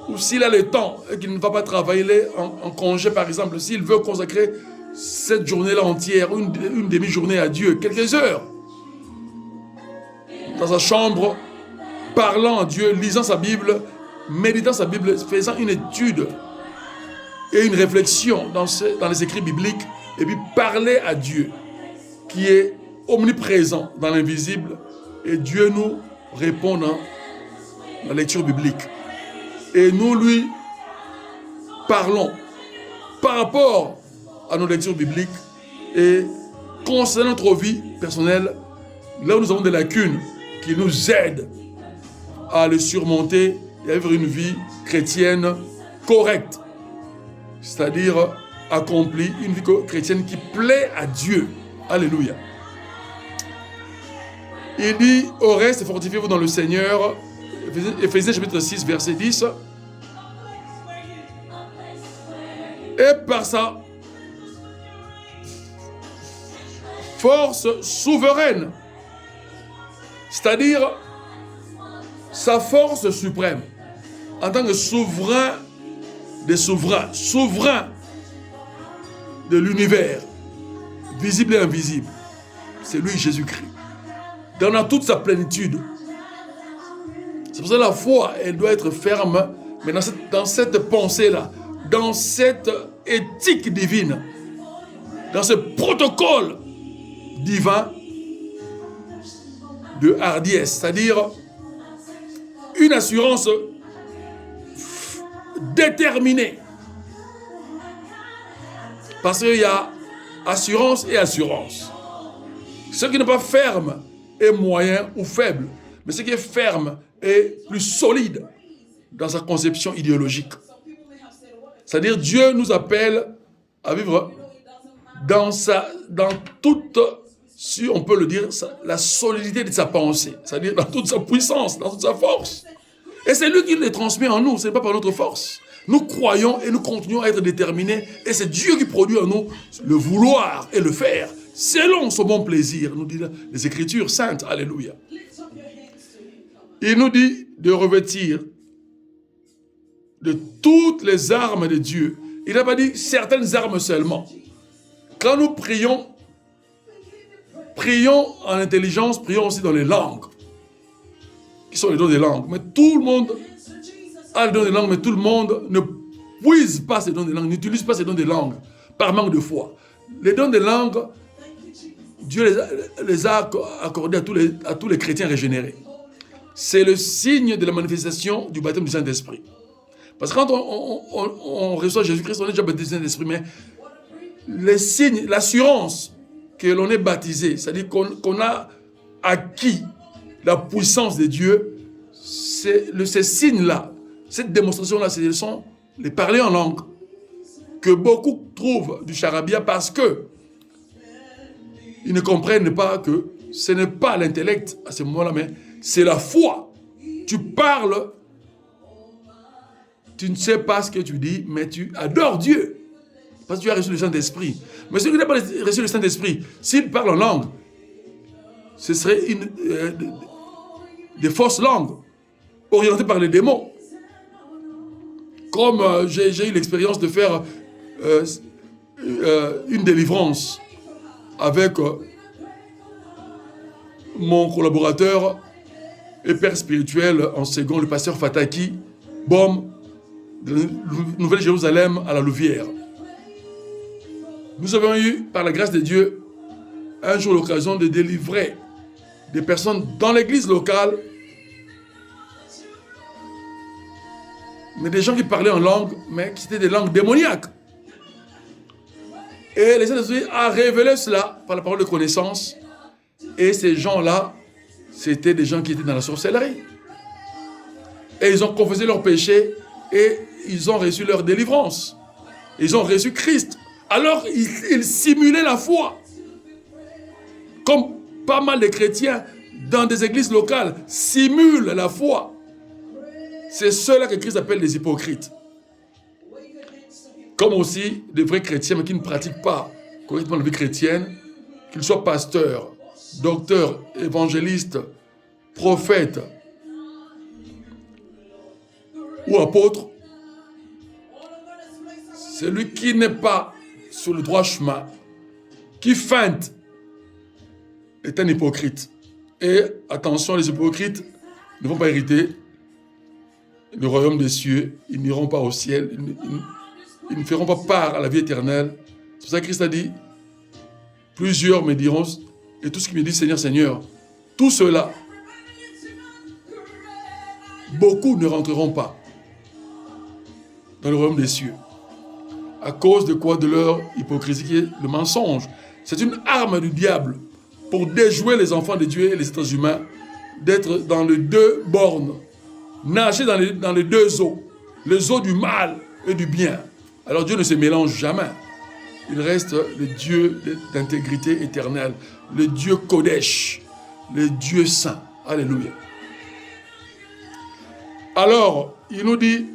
ou s'il a le temps et qu'il ne va pas travailler en congé par exemple, s'il veut consacrer cette journée-là entière, une demi-journée à Dieu, quelques heures, dans sa chambre, parlant à Dieu, lisant sa Bible, méditant sa Bible, faisant une étude et une réflexion dans les écrits bibliques, et puis parler à Dieu, qui est omniprésent dans l'invisible, et Dieu nous répond dans la lecture biblique. Et nous lui parlons par rapport à nos lectures bibliques et concernant notre vie personnelle, là où nous avons des lacunes qui nous aident à les surmonter et à vivre une vie chrétienne correcte, c'est-à-dire accomplie, une vie chrétienne qui plaît à Dieu. Alléluia. Il dit, au reste, fortifiez-vous dans le Seigneur. Éphésiens chapitre 6, verset 10. Et par sa force souveraine, c'est-à-dire sa force suprême, en tant que souverain des souverains, souverain de l'univers, visible et invisible, c'est lui Jésus-Christ, dans toute sa plénitude. C'est pour ça que la foi, elle doit être ferme, mais dans cette pensée-là, dans cette éthique divine, dans ce protocole divin de hardiesse, c'est-à-dire une assurance déterminée. Parce qu'il y a assurance et assurance. Ce qui n'est pas ferme est moyen ou faible, mais ce qui est ferme est plus solide dans sa conception idéologique. C'est-à-dire Dieu nous appelle à vivre dans toute, si on peut le dire, la solidité de sa pensée, c'est-à-dire dans toute sa puissance, dans toute sa force. Et c'est lui qui les transmet en nous, ce n'est pas par notre force. Nous croyons et nous continuons à être déterminés, et c'est Dieu qui produit en nous le vouloir et le faire, selon son bon plaisir, nous disent les Écritures saintes. Alléluia. Il nous dit de revêtir de toutes les armes de Dieu. Il n'a pas dit certaines armes seulement. Quand nous prions, prions en intelligence, prions aussi dans les langues, qui sont les dons des langues. Mais tout le monde a le don des langues, mais tout le monde ne puise pas ces dons des langues, n'utilise pas ces dons des langues, par manque de foi. Les dons des langues, Dieu les a accordés à tous les chrétiens régénérés. C'est le signe de la manifestation du baptême du Saint-Esprit. Parce que quand on reçoit Jésus-Christ, on est déjà baptisé du Saint-Esprit, mais les signes, l'assurance que l'on est baptisé, c'est-à-dire qu'on a acquis la puissance de Dieu, ces signes-là, cette démonstration-là, ce sont les parler en langue, que beaucoup trouvent du charabia parce que ils ne comprennent pas que ce n'est pas l'intellect à ce moment-là, mais c'est la foi. Tu parles, tu ne sais pas ce que tu dis, mais tu adores Dieu. Parce que tu as reçu le Saint-Esprit. Mais celui qui n'a pas reçu le Saint-Esprit, s'il parle en langue, ce serait des fausses langues, orientées par les démons. Comme j'ai eu l'expérience de faire une délivrance avec mon collaborateur et père spirituel en second, le pasteur Fataki Bom, de la Nouvelle-Jérusalem à la Louvière. Nous avons eu, par la grâce de Dieu, un jour l'occasion de délivrer des personnes dans l'église locale, mais des gens qui parlaient en langue, mais qui étaient des langues démoniaques. Et les Saint-Esprit a révélé cela par la parole de connaissance. Et ces gens-là, c'était des gens qui étaient dans la sorcellerie. Et ils ont confessé leurs péchés et ils ont reçu leur délivrance. Ils ont reçu Christ. Alors, ils simulaient la foi. Comme pas mal de chrétiens dans des églises locales simulent la foi. C'est ceux-là que Christ appelle les hypocrites. Comme aussi des vrais chrétiens, mais qui ne pratiquent pas correctement la vie chrétienne, qu'ils soient pasteurs, docteurs, évangélistes, prophètes ou apôtres. Celui qui n'est pas sur le droit chemin, qui feinte, est un hypocrite. Et attention, les hypocrites ne vont pas hériter le royaume des cieux, ils n'iront pas au ciel, ils ne feront pas part à la vie éternelle. C'est pour ça que Christ a dit, plusieurs me diront, et tous ceux qui me disent Seigneur, Seigneur, tous ceux-là, beaucoup ne rentreront pas dans le royaume des cieux. À cause de quoi? De leur hypocrisie qui est le mensonge. C'est une arme du diable pour déjouer les enfants de Dieu et les êtres humains d'être dans les deux bornes, nager dans les deux eaux, les eaux du mal et du bien. Alors Dieu ne se mélange jamais. Il reste le Dieu d'intégrité éternelle, le Dieu Kodesh, le Dieu saint. Alléluia. Alors, il nous dit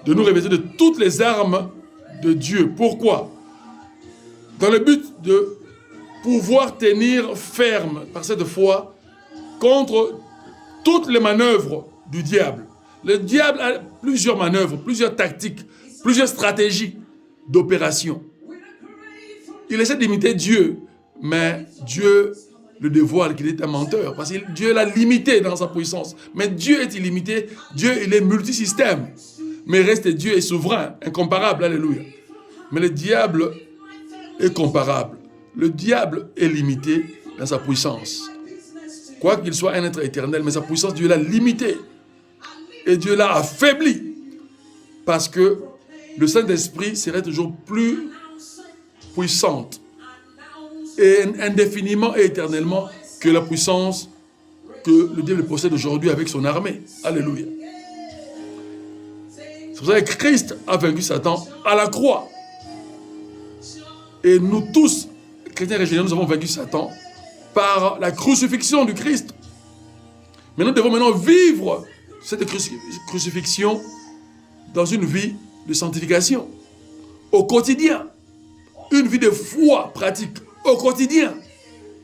de nous revêtir de toutes les armes de Dieu. Pourquoi? Dans le but de pouvoir tenir ferme par cette foi contre toutes les manœuvres du diable. Le diable a plusieurs manœuvres, plusieurs tactiques, plusieurs stratégies d'opération. Il essaie d'imiter Dieu, mais Dieu le dévoile qu'il est un menteur, parce que Dieu l'a limité dans sa puissance. Mais Dieu est illimité, Dieu il est multisystème, mais reste Dieu est souverain, incomparable, alléluia. Mais le diable est comparable. Le diable est limité dans sa puissance. Quoi qu'il soit un être éternel, mais sa puissance, Dieu l'a limité. Et Dieu l'a affaibli. Parce que le Saint-Esprit serait toujours plus puissante et indéfiniment et éternellement que la puissance que le diable possède aujourd'hui avec son armée. Alléluia. C'est pour ça que Christ a vaincu Satan à la croix. Et nous tous, chrétiens régénérés, nous avons vaincu Satan par la crucifixion du Christ. Mais nous devons maintenant vivre cette crucifixion dans une vie de sanctification, au quotidien. Une vie de foi pratique, au quotidien.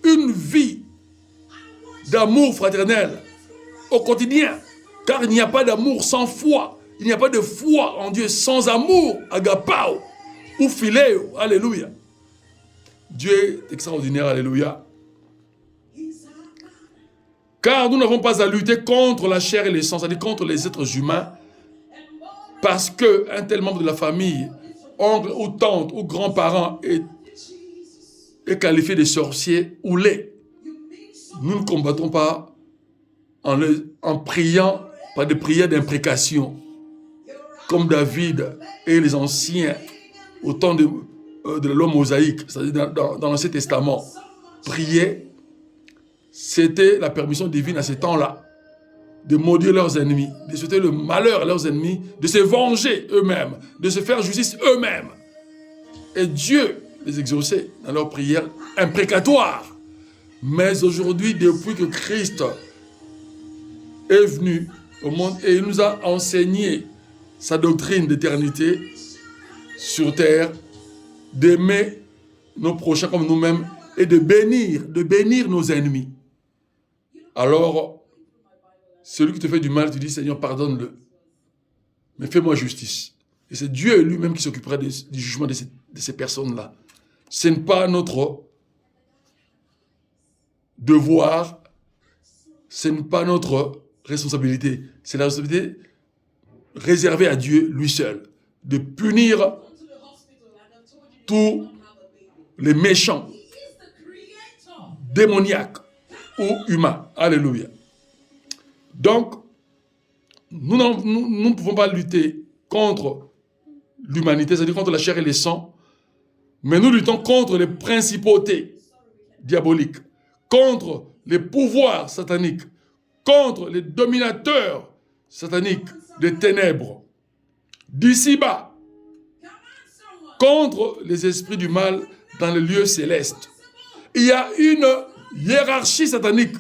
Une vie d'amour fraternel, au quotidien. Car il n'y a pas d'amour sans foi. Il n'y a pas de foi en Dieu sans amour, agapao, ou philéo, alléluia. Dieu est extraordinaire, alléluia. Car nous n'avons pas à lutter contre la chair et le sang, c'est-à-dire contre les êtres humains, parce qu'un tel membre de la famille, oncle ou tante ou grand-parent est qualifié de sorcier ou laid. Nous ne combattons pas en priant par des prières d'imprécation, comme David et les anciens au temps de la loi mosaïque, c'est-à-dire dans l'Ancien Testament, priaient. C'était la permission divine à ce temps-là de maudire leurs ennemis, de souhaiter le malheur à leurs ennemis, de se venger eux-mêmes, de se faire justice eux-mêmes. Et Dieu les exauçait dans leurs prières imprécatoires. Mais aujourd'hui, depuis que Christ est venu au monde et il nous a enseigné sa doctrine d'éternité sur terre, d'aimer nos prochains comme nous-mêmes et de bénir nos ennemis. Alors, celui qui te fait du mal, tu dis, Seigneur, pardonne-le. Mais fais-moi justice. Et c'est Dieu lui-même qui s'occupera du jugement de ces personnes-là. Ce n'est pas notre devoir ce n'est pas notre responsabilité. C'est la responsabilité réservée à Dieu lui seul, de punir tous les méchants, démoniaques ou humains. Alléluia. Donc, nous ne pouvons pas lutter contre l'humanité, c'est-à-dire contre la chair et le sang, mais nous luttons contre les principautés diaboliques, contre les pouvoirs sataniques, contre les dominateurs sataniques des ténèbres, d'ici-bas, contre les esprits du mal dans les lieux célestes. Il y a une hiérarchie satanique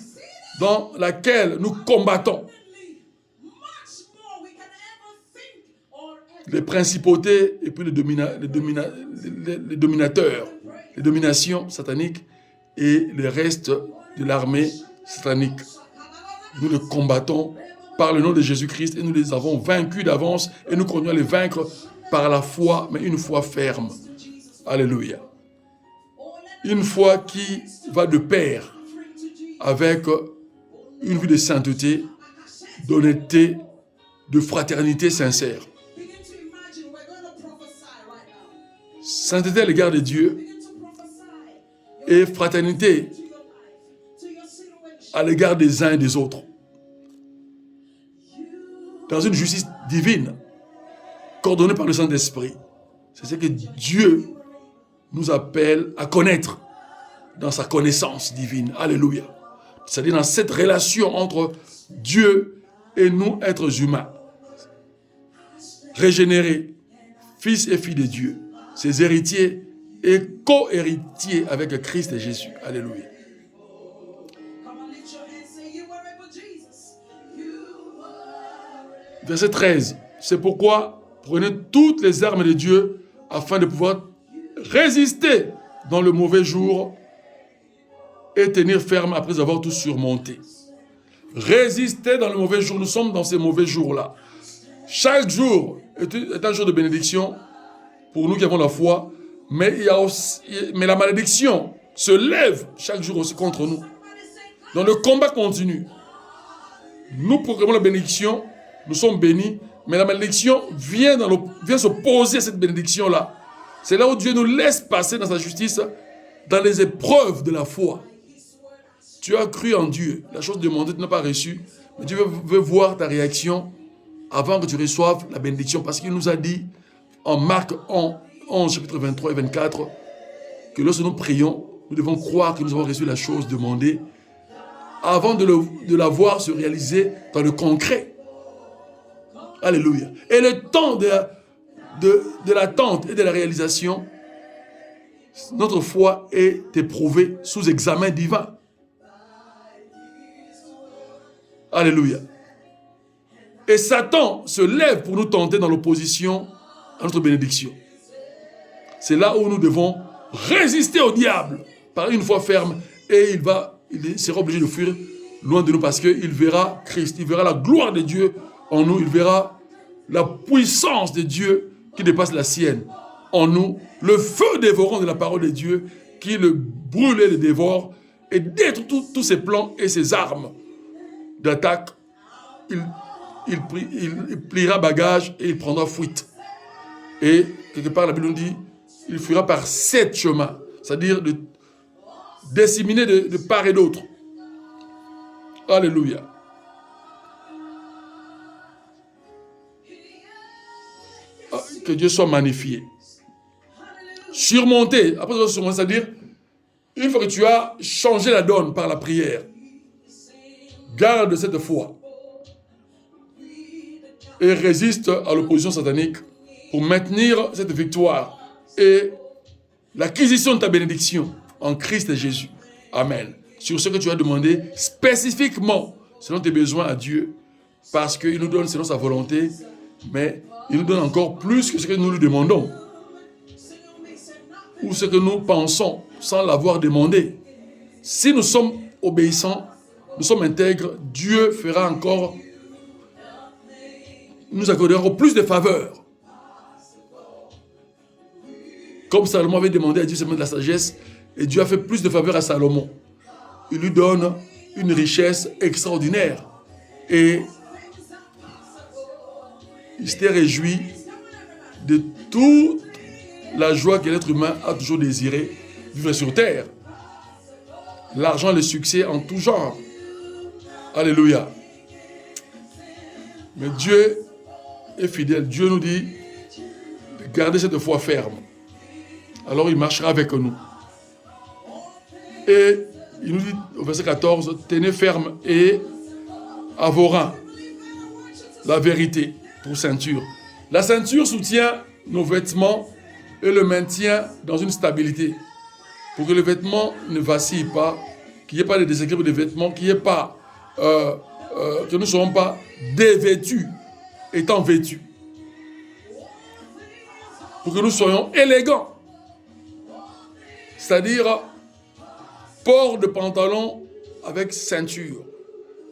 dans laquelle nous combattons. Les principautés et puis les dominateurs, les dominations sataniques et le reste de l'armée satanique. Nous les combattons par le nom de Jésus-Christ et nous les avons vaincus d'avance et nous continuons à les vaincre par la foi, mais une foi ferme. Alléluia. Une foi qui va de pair avec une vie de sainteté, d'honnêteté, de fraternité sincère. Sainteté à l'égard de Dieu et fraternité à l'égard des uns et des autres. Dans une justice divine, coordonnée par le Saint-Esprit. C'est ce que Dieu nous appelle à connaître dans sa connaissance divine. Alléluia. C'est-à-dire dans cette relation entre Dieu et nous, êtres humains. Régénérés, fils et filles de Dieu. Ses héritiers et co-héritiers avec Christ et Jésus. Alléluia. Verset 13. C'est pourquoi prenez toutes les armes de Dieu afin de pouvoir résister dans le mauvais jour et tenir ferme après avoir tout surmonté. Résister dans le mauvais jour. Nous sommes dans ces mauvais jours-là. Chaque jour est un jour de bénédiction pour nous qui avons la foi, mais la malédiction se lève chaque jour aussi contre nous. Donc le combat continue. Nous proclamons la bénédiction, nous sommes bénis, mais la malédiction vient s'opposer à cette bénédiction-là. C'est là où Dieu nous laisse passer dans sa justice, dans les épreuves de la foi. Tu as cru en Dieu, la chose demandée, tu n'as pas reçue, mais Dieu veut voir ta réaction avant que tu reçoives la bénédiction, parce qu'il nous a dit en Marc 11, chapitre 23 et 24, que lorsque nous prions, nous devons croire que nous avons reçu la chose demandée avant de la voir se réaliser dans le concret. Alléluia. Et le temps de l'attente et de la réalisation, notre foi est éprouvée sous examen divin. Alléluia. Et Satan se lève pour nous tenter dans l'opposition à notre bénédiction. C'est là où nous devons résister au diable par une foi ferme et il sera obligé de fuir loin de nous parce qu'il verra Christ, il verra la gloire de Dieu en nous, il verra la puissance de Dieu qui dépasse la sienne en nous, le feu dévorant de la parole de Dieu qui le brûle et le dévore et détruit tous ses plans et ses armes d'attaque. Il pliera bagage et il prendra fuite. Et quelque part, la Bible nous dit, il fuira par 7 chemins, c'est-à-dire de disséminer de part et d'autre. Alléluia. Que Dieu soit magnifié. Surmonter, après avoir surmonté, c'est-à-dire, une fois que tu as changé la donne par la prière, garde cette foi et résiste à l'opposition satanique pour maintenir cette victoire et l'acquisition de ta bénédiction en Christ et Jésus. Amen. Sur ce que tu as demandé spécifiquement selon tes besoins à Dieu, parce qu'il nous donne selon sa volonté, mais il nous donne encore plus que ce que nous lui demandons ou ce que nous pensons sans l'avoir demandé. Si nous sommes obéissants, nous sommes intègres, Dieu fera encore, nous accordera plus de faveurs. Comme Salomon avait demandé à Dieu seulement de la sagesse, et Dieu a fait plus de faveurs à Salomon. Il lui donne une richesse extraordinaire. Et il s'était réjoui de toute la joie que l'être humain a toujours désiré vivre sur terre. L'argent, le succès en tout genre. Alléluia. Mais Dieu est fidèle. Dieu nous dit de garder cette foi ferme. Alors il marchera avec nous. Et il nous dit au verset 14, tenez ferme et à vos reins la vérité pour ceinture. La ceinture soutient nos vêtements et le maintient dans une stabilité. Pour que le vêtement ne vacille pas, qu'il n'y ait pas de déséquilibre de vêtements, qu'il n'y ait pas, que nous ne soyons pas dévêtus, étant vêtus. Pour que nous soyons élégants. C'est-à-dire, port de pantalon avec ceinture.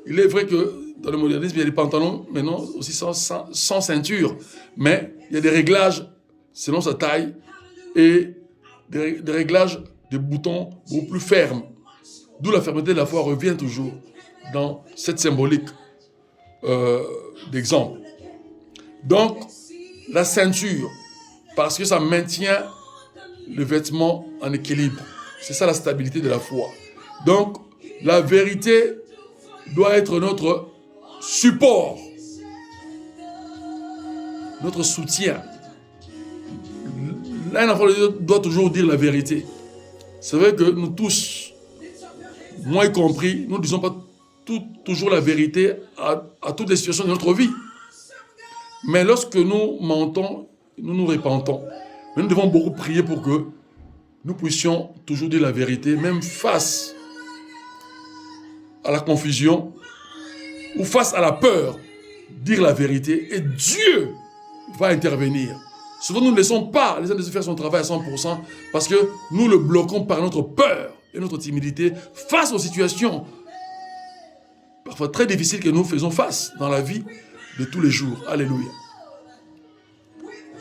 Il est vrai que dans le modernisme, il y a des pantalons maintenant aussi sans ceinture. Mais il y a des réglages selon sa taille et des réglages de boutons beaucoup plus fermes. D'où la fermeté de la foi revient toujours dans cette symbolique d'exemple. Donc, la ceinture, parce que ça maintient le vêtement en équilibre. C'est ça la stabilité de la foi. Donc, la vérité doit être notre support, notre soutien. Un enfant de Dieu doit toujours dire la vérité. C'est vrai que nous tous, moi y compris, nous ne disons pas toujours la vérité à toutes les situations de notre vie. Mais lorsque nous mentons, nous nous repentons. Mais nous devons beaucoup prier pour que nous puissions toujours dire la vérité, même face à la confusion ou face à la peur, dire la vérité et Dieu va intervenir. Souvent, nous ne laissons pas les uns des autres faire son travail à 100% parce que nous le bloquons par notre peur et notre timidité face aux situations parfois très difficiles que nous faisons face dans la vie de tous les jours. Alléluia.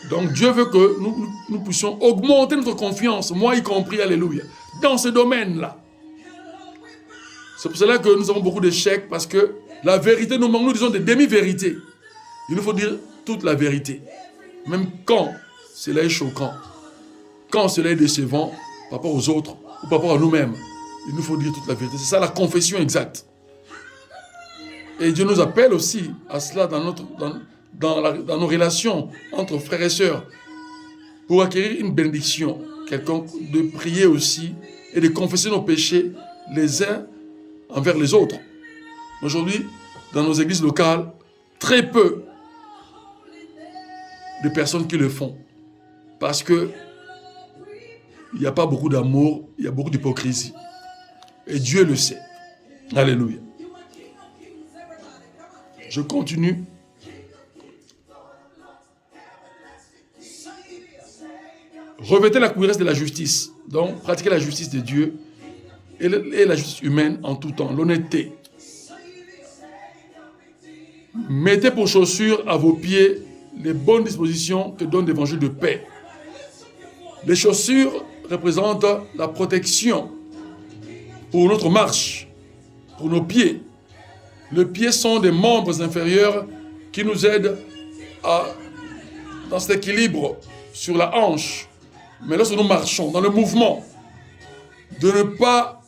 Donc Dieu veut que nous puissions augmenter notre confiance, moi y compris, alléluia, dans ce domaine-là. C'est pour cela que nous avons beaucoup d'échecs parce que la vérité nous manque, nous disons des demi-vérités. Il nous faut dire toute la vérité. Même quand cela est choquant, quand cela est décevant par rapport aux autres ou par rapport à nous-mêmes, il nous faut dire toute la vérité. C'est ça la confession exacte. Et Dieu nous appelle aussi à cela dans nos relations entre frères et sœurs pour acquérir une bénédiction quelconque, de prier aussi et de confesser nos péchés les uns envers les autres. Aujourd'hui, dans nos églises locales, très peu de personnes qui le font. Parce que il n'y a pas beaucoup d'amour, il y a beaucoup d'hypocrisie. Et Dieu le sait. Alléluia. Je continue. Revêtez la cuirasse de la justice. Donc, pratiquez la justice de Dieu et la justice humaine en tout temps, l'honnêteté. Mettez pour chaussures à vos pieds les bonnes dispositions que donne l'évangile de paix. Les chaussures représentent la protection pour notre marche, pour nos pieds. Les pieds sont des membres inférieurs qui nous aident dans cet équilibre sur la hanche. Mais lorsque nous marchons dans le mouvement, de ne pas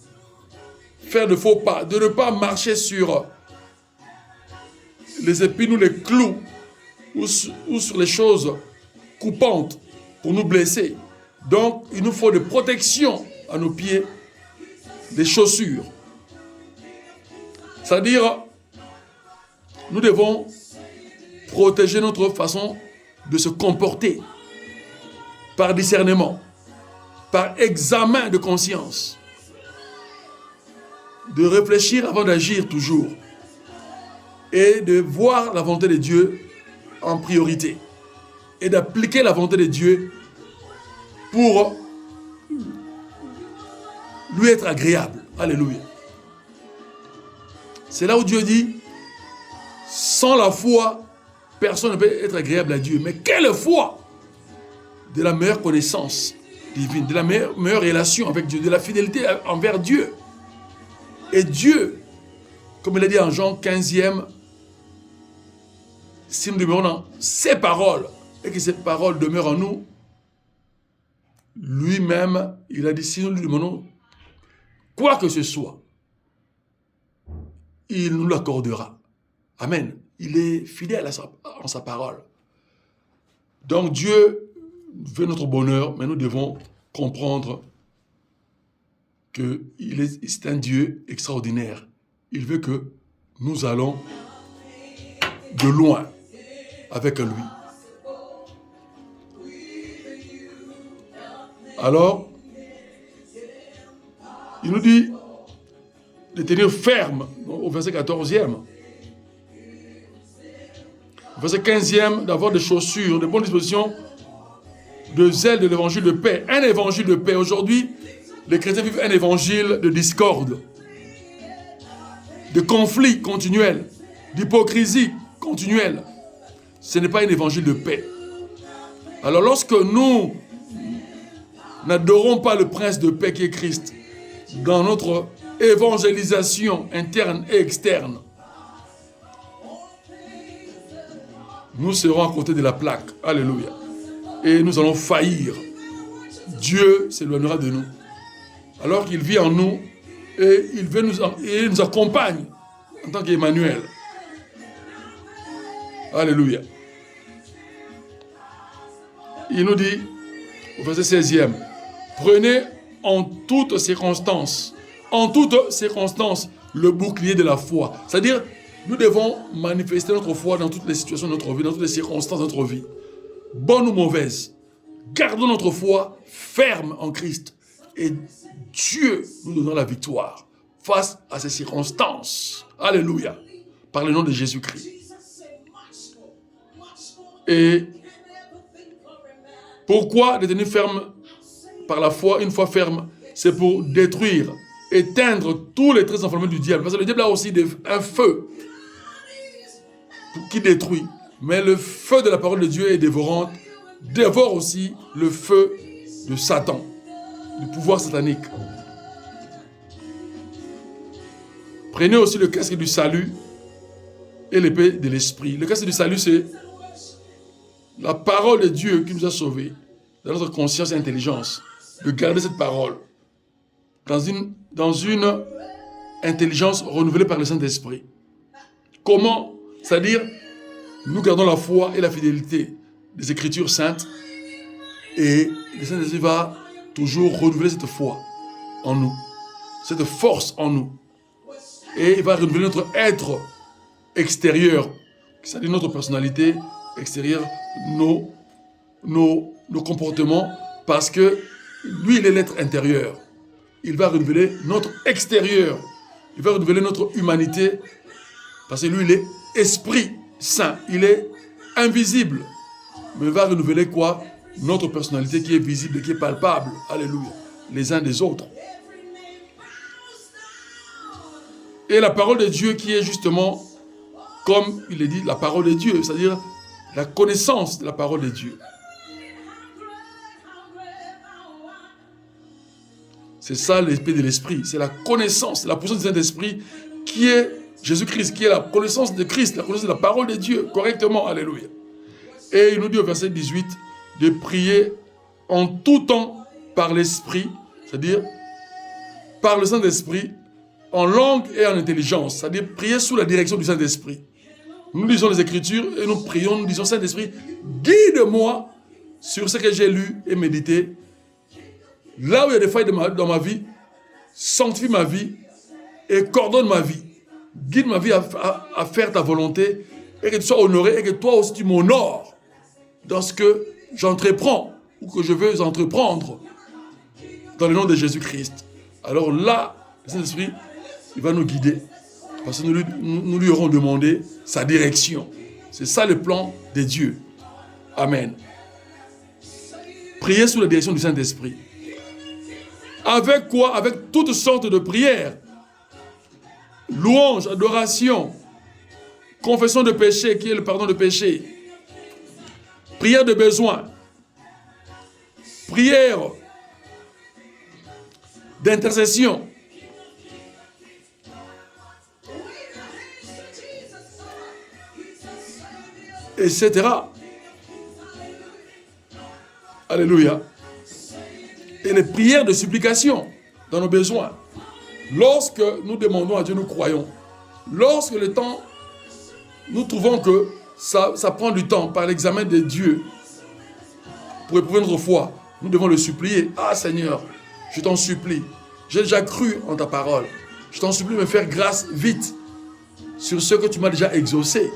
faire de faux pas, de ne pas marcher sur les épines ou les clous ou sur les choses coupantes pour nous blesser. Donc, il nous faut des protections à nos pieds, des chaussures. C'est-à-dire, nous devons protéger notre façon de se comporter par discernement, par examen de conscience, de réfléchir avant d'agir toujours et de voir la volonté de Dieu en priorité et d'appliquer la volonté de Dieu pour lui être agréable. Alléluia. C'est là où Dieu dit, sans la foi, personne ne peut être agréable à Dieu. Mais quelle foi! De la meilleure connaissance divine, de la meilleure relation avec Dieu, de la fidélité envers Dieu. Et Dieu comme il a dit en Jean 15e, si nous demeurons dans ses paroles et que ces paroles demeurent en nous, lui-même, il a dit, si nous lui demandons quoi que ce soit, il nous l'accordera. Amen. Il est fidèle en sa parole. Donc Dieu veut notre bonheur, mais nous devons comprendre que c'est un Dieu extraordinaire. Il veut que nous allons de loin avec lui. Alors, il nous dit de tenir ferme au verset 14e. Au verset 15e, d'avoir des chaussures, de bonnes dispositions, de zèle de l'évangile de paix. Un évangile de paix. Aujourd'hui, les chrétiens vivent un évangile de discorde, de conflit continuel, d'hypocrisie continuelle. Ce n'est pas un évangile de paix. Alors lorsque nous n'adorons pas le prince de paix qui est Christ dans notre évangélisation interne et externe, nous serons à côté de la plaque. Alléluia. Et nous allons faillir. Dieu s'éloignera de nous. Alors qu'il vit en nous et il nous accompagne en tant qu'Emmanuel. Alléluia. Il nous dit au verset 16e, prenez en toutes circonstances, le bouclier de la foi. C'est-à-dire, nous devons manifester notre foi dans toutes les situations de notre vie, dans toutes les circonstances de notre vie. Bonnes ou mauvaises. Gardons notre foi ferme en Christ. Et Dieu nous donnera la victoire face à ces circonstances. Alléluia. Par le nom de Jésus-Christ. Et pourquoi les tenir fermes par la foi, une foi ferme, c'est pour détruire, éteindre tous les traits enflammés du diable. Parce que le diable a aussi un feu qui détruit. Mais le feu de la parole de Dieu est dévorante, dévore aussi le feu de Satan, du pouvoir satanique. Prenez aussi le casque du salut et l'épée de l'esprit. Le casque du salut, c'est la parole de Dieu qui nous a sauvés, dans notre conscience et intelligence, de garder cette parole dans une intelligence renouvelée par le Saint-Esprit. Comment? C'est-à-dire, nous gardons la foi et la fidélité des Écritures saintes et le Saint-Esprit va toujours renouveler cette foi en nous, cette force en nous. Et il va renouveler notre être extérieur, c'est-à-dire notre personnalité extérieure, nos comportements, parce que lui, il est l'être intérieur. Il va renouveler notre extérieur. Il va renouveler notre humanité, parce que lui, il est Esprit Saint. Il est invisible. Mais il va renouveler quoi? Notre personnalité qui est visible, qui est palpable. Alléluia. Les uns des autres. Et la parole de Dieu qui est justement, comme il est dit, la parole de Dieu, c'est-à-dire la connaissance de la parole de Dieu. C'est ça l'esprit de l'esprit, c'est la connaissance, la puissance du Saint-Esprit qui est Jésus-Christ, qui est la connaissance de Christ, la connaissance de la parole de Dieu, correctement, alléluia. Et il nous dit au verset 18 de prier en tout temps par l'Esprit, c'est-à-dire par le Saint-Esprit, en langue et en intelligence, c'est-à-dire prier sous la direction du Saint-Esprit. Nous lisons les Écritures et nous prions, nous disons Saint-Esprit, guide-moi sur ce que j'ai lu et médité. Là où il y a des failles dans ma vie, sanctifie ma vie et coordonne ma vie. Guide ma vie à faire ta volonté et que tu sois honoré et que toi aussi tu m'honores dans ce que j'entreprends ou que je veux entreprendre dans le nom de Jésus-Christ. Alors là, le Saint-Esprit, il va nous guider parce que nous lui aurons demandé sa direction. C'est ça le plan de Dieu. Amen. Priez sous la direction du Saint-Esprit. Avec quoi? Avec toutes sortes de prières. Louange, adoration, confession de péché, qui est le pardon de péché. Prière de besoin. Prière d'intercession. etc. Alléluia. Et les prières de supplication dans nos besoins. Lorsque nous demandons à Dieu, nous croyons. Lorsque le temps, nous trouvons que ça prend du temps par l'examen de Dieu pour éprouver notre foi, nous devons le supplier. Ah Seigneur, je t'en supplie. J'ai déjà cru en ta parole. Je t'en supplie de me faire grâce vite sur ce que tu m'as déjà exaucé.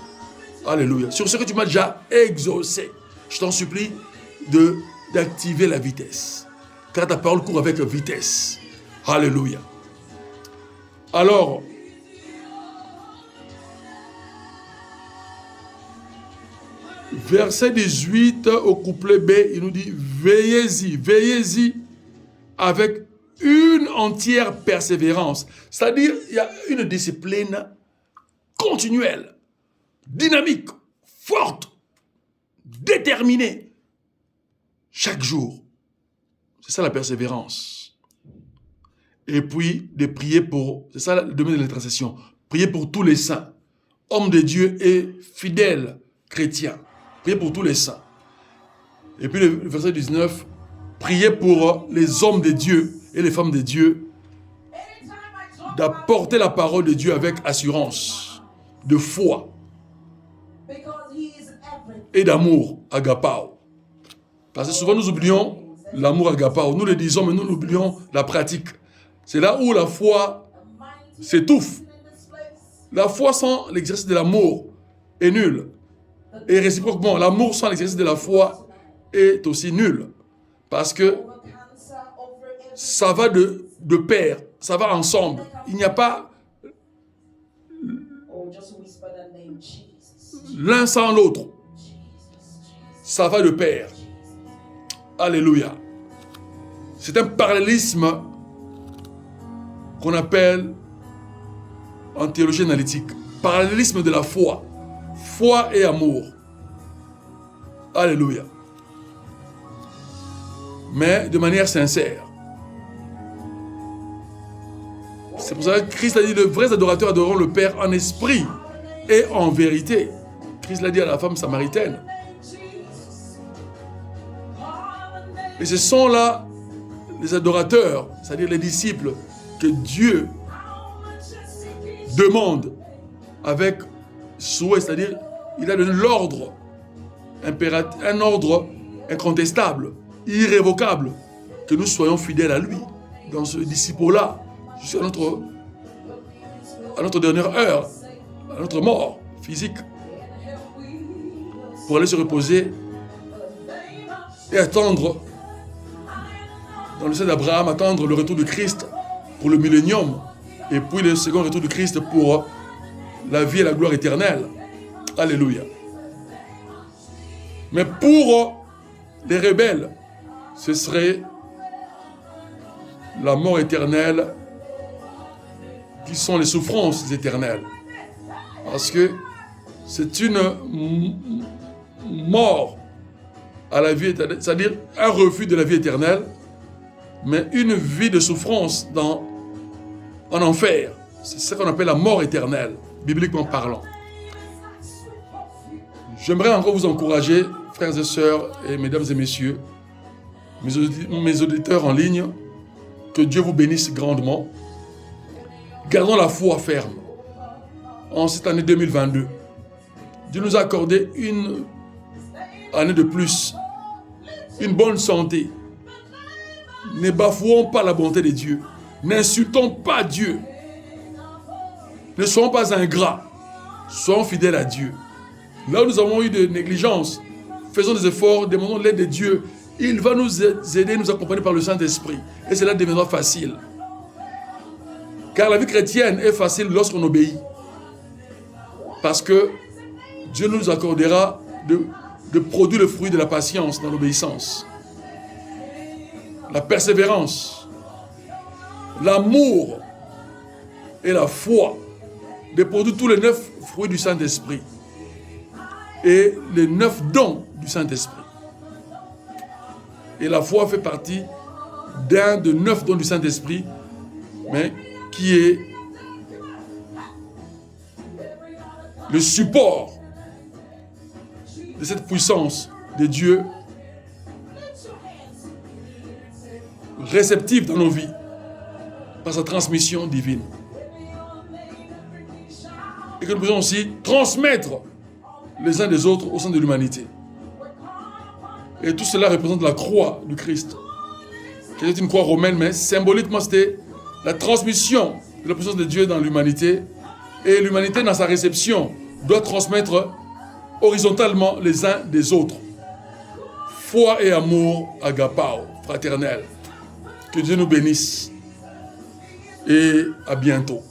Alléluia. Sur ce que tu m'as déjà exaucé. Je t'en supplie d'activer la vitesse. Car ta parole court avec vitesse. Alléluia. Alors, verset 18 au couplet B, il nous dit, veillez-y avec une entière persévérance. C'est-à-dire, il y a une discipline continuelle, dynamique, forte, déterminée, chaque jour. C'est ça la persévérance. Et puis, de prier pour, c'est ça le domaine de l'intercession, prier pour tous les saints, hommes de Dieu et fidèles chrétiens. Priez pour tous les saints. Et puis le verset 19, priez pour les hommes de Dieu et les femmes de Dieu d'apporter la parole de Dieu avec assurance, de foi et d'amour, agapao. Parce que souvent nous oublions l'amour agapao. Nous le disons, mais nous oublions la pratique. C'est là où la foi s'étouffe. La foi sans l'exercice de l'amour est nulle. Et réciproquement, l'amour sans l'exercice de la foi est aussi nul. Parce que ça va de pair, ça va ensemble. Il n'y a pas l'un sans l'autre. Ça va de pair. Alléluia. C'est un parallélisme qu'on appelle en théologie analytique. Parallélisme de la foi. Foi et amour. Alléluia. Mais de manière sincère. C'est pour ça que Christ a dit, les vrais adorateurs adoreront le Père en esprit et en vérité. Christ l'a dit à la femme samaritaine. Et ce sont là les adorateurs, c'est-à-dire les disciples, que Dieu demande avec souhait, c'est-à-dire il a donné l'ordre, un ordre incontestable, irrévocable, que nous soyons fidèles à lui, dans ce disciple-là, jusqu'à notre dernière heure, à notre mort physique, pour aller se reposer et attendre, dans le sein d'Abraham, attendre le retour de Christ pour le millénium, et puis le second retour de Christ pour la vie et la gloire éternelle. Alléluia. Mais pour les rebelles, ce serait la mort éternelle, qui sont les souffrances éternelles. Parce que c'est une mort à la vie éternelle, c'est-à-dire un refus de la vie éternelle, mais une vie de souffrance en enfer. C'est ce qu'on appelle la mort éternelle, bibliquement parlant. J'aimerais encore vous encourager, frères et sœurs, et mesdames et messieurs, mes auditeurs en ligne, que Dieu vous bénisse grandement. Gardons la foi ferme en cette année 2022. Dieu nous a accordé une année de plus, une bonne santé. Ne bafouons pas la bonté de Dieu. N'insultons pas Dieu. Ne soyons pas ingrats. Soyons fidèles à Dieu. Là où nous avons eu de négligence, faisons des efforts, demandons l'aide de Dieu. Il va nous aider, nous accompagner par le Saint-Esprit. Et cela deviendra facile. Car la vie chrétienne est facile lorsqu'on obéit. Parce que Dieu nous accordera de produire le fruit de la patience dans l'obéissance. La persévérance, l'amour et la foi, de produire tous les 9 fruits du Saint-Esprit et les 9 dons du Saint-Esprit. Et la foi fait partie d'un de 9 dons du Saint-Esprit, mais qui est le support de cette puissance de Dieu réceptive dans nos vies par sa transmission divine. Et que nous puissions aussi transmettre les uns des autres au sein de l'humanité. Et tout cela représente la croix du Christ. Qui est une croix romaine, mais symboliquement c'était la transmission de la puissance de Dieu dans l'humanité. Et l'humanité, dans sa réception, doit transmettre horizontalement les uns des autres. Foi et amour, agapao, fraternel. Que Dieu nous bénisse. Et à bientôt.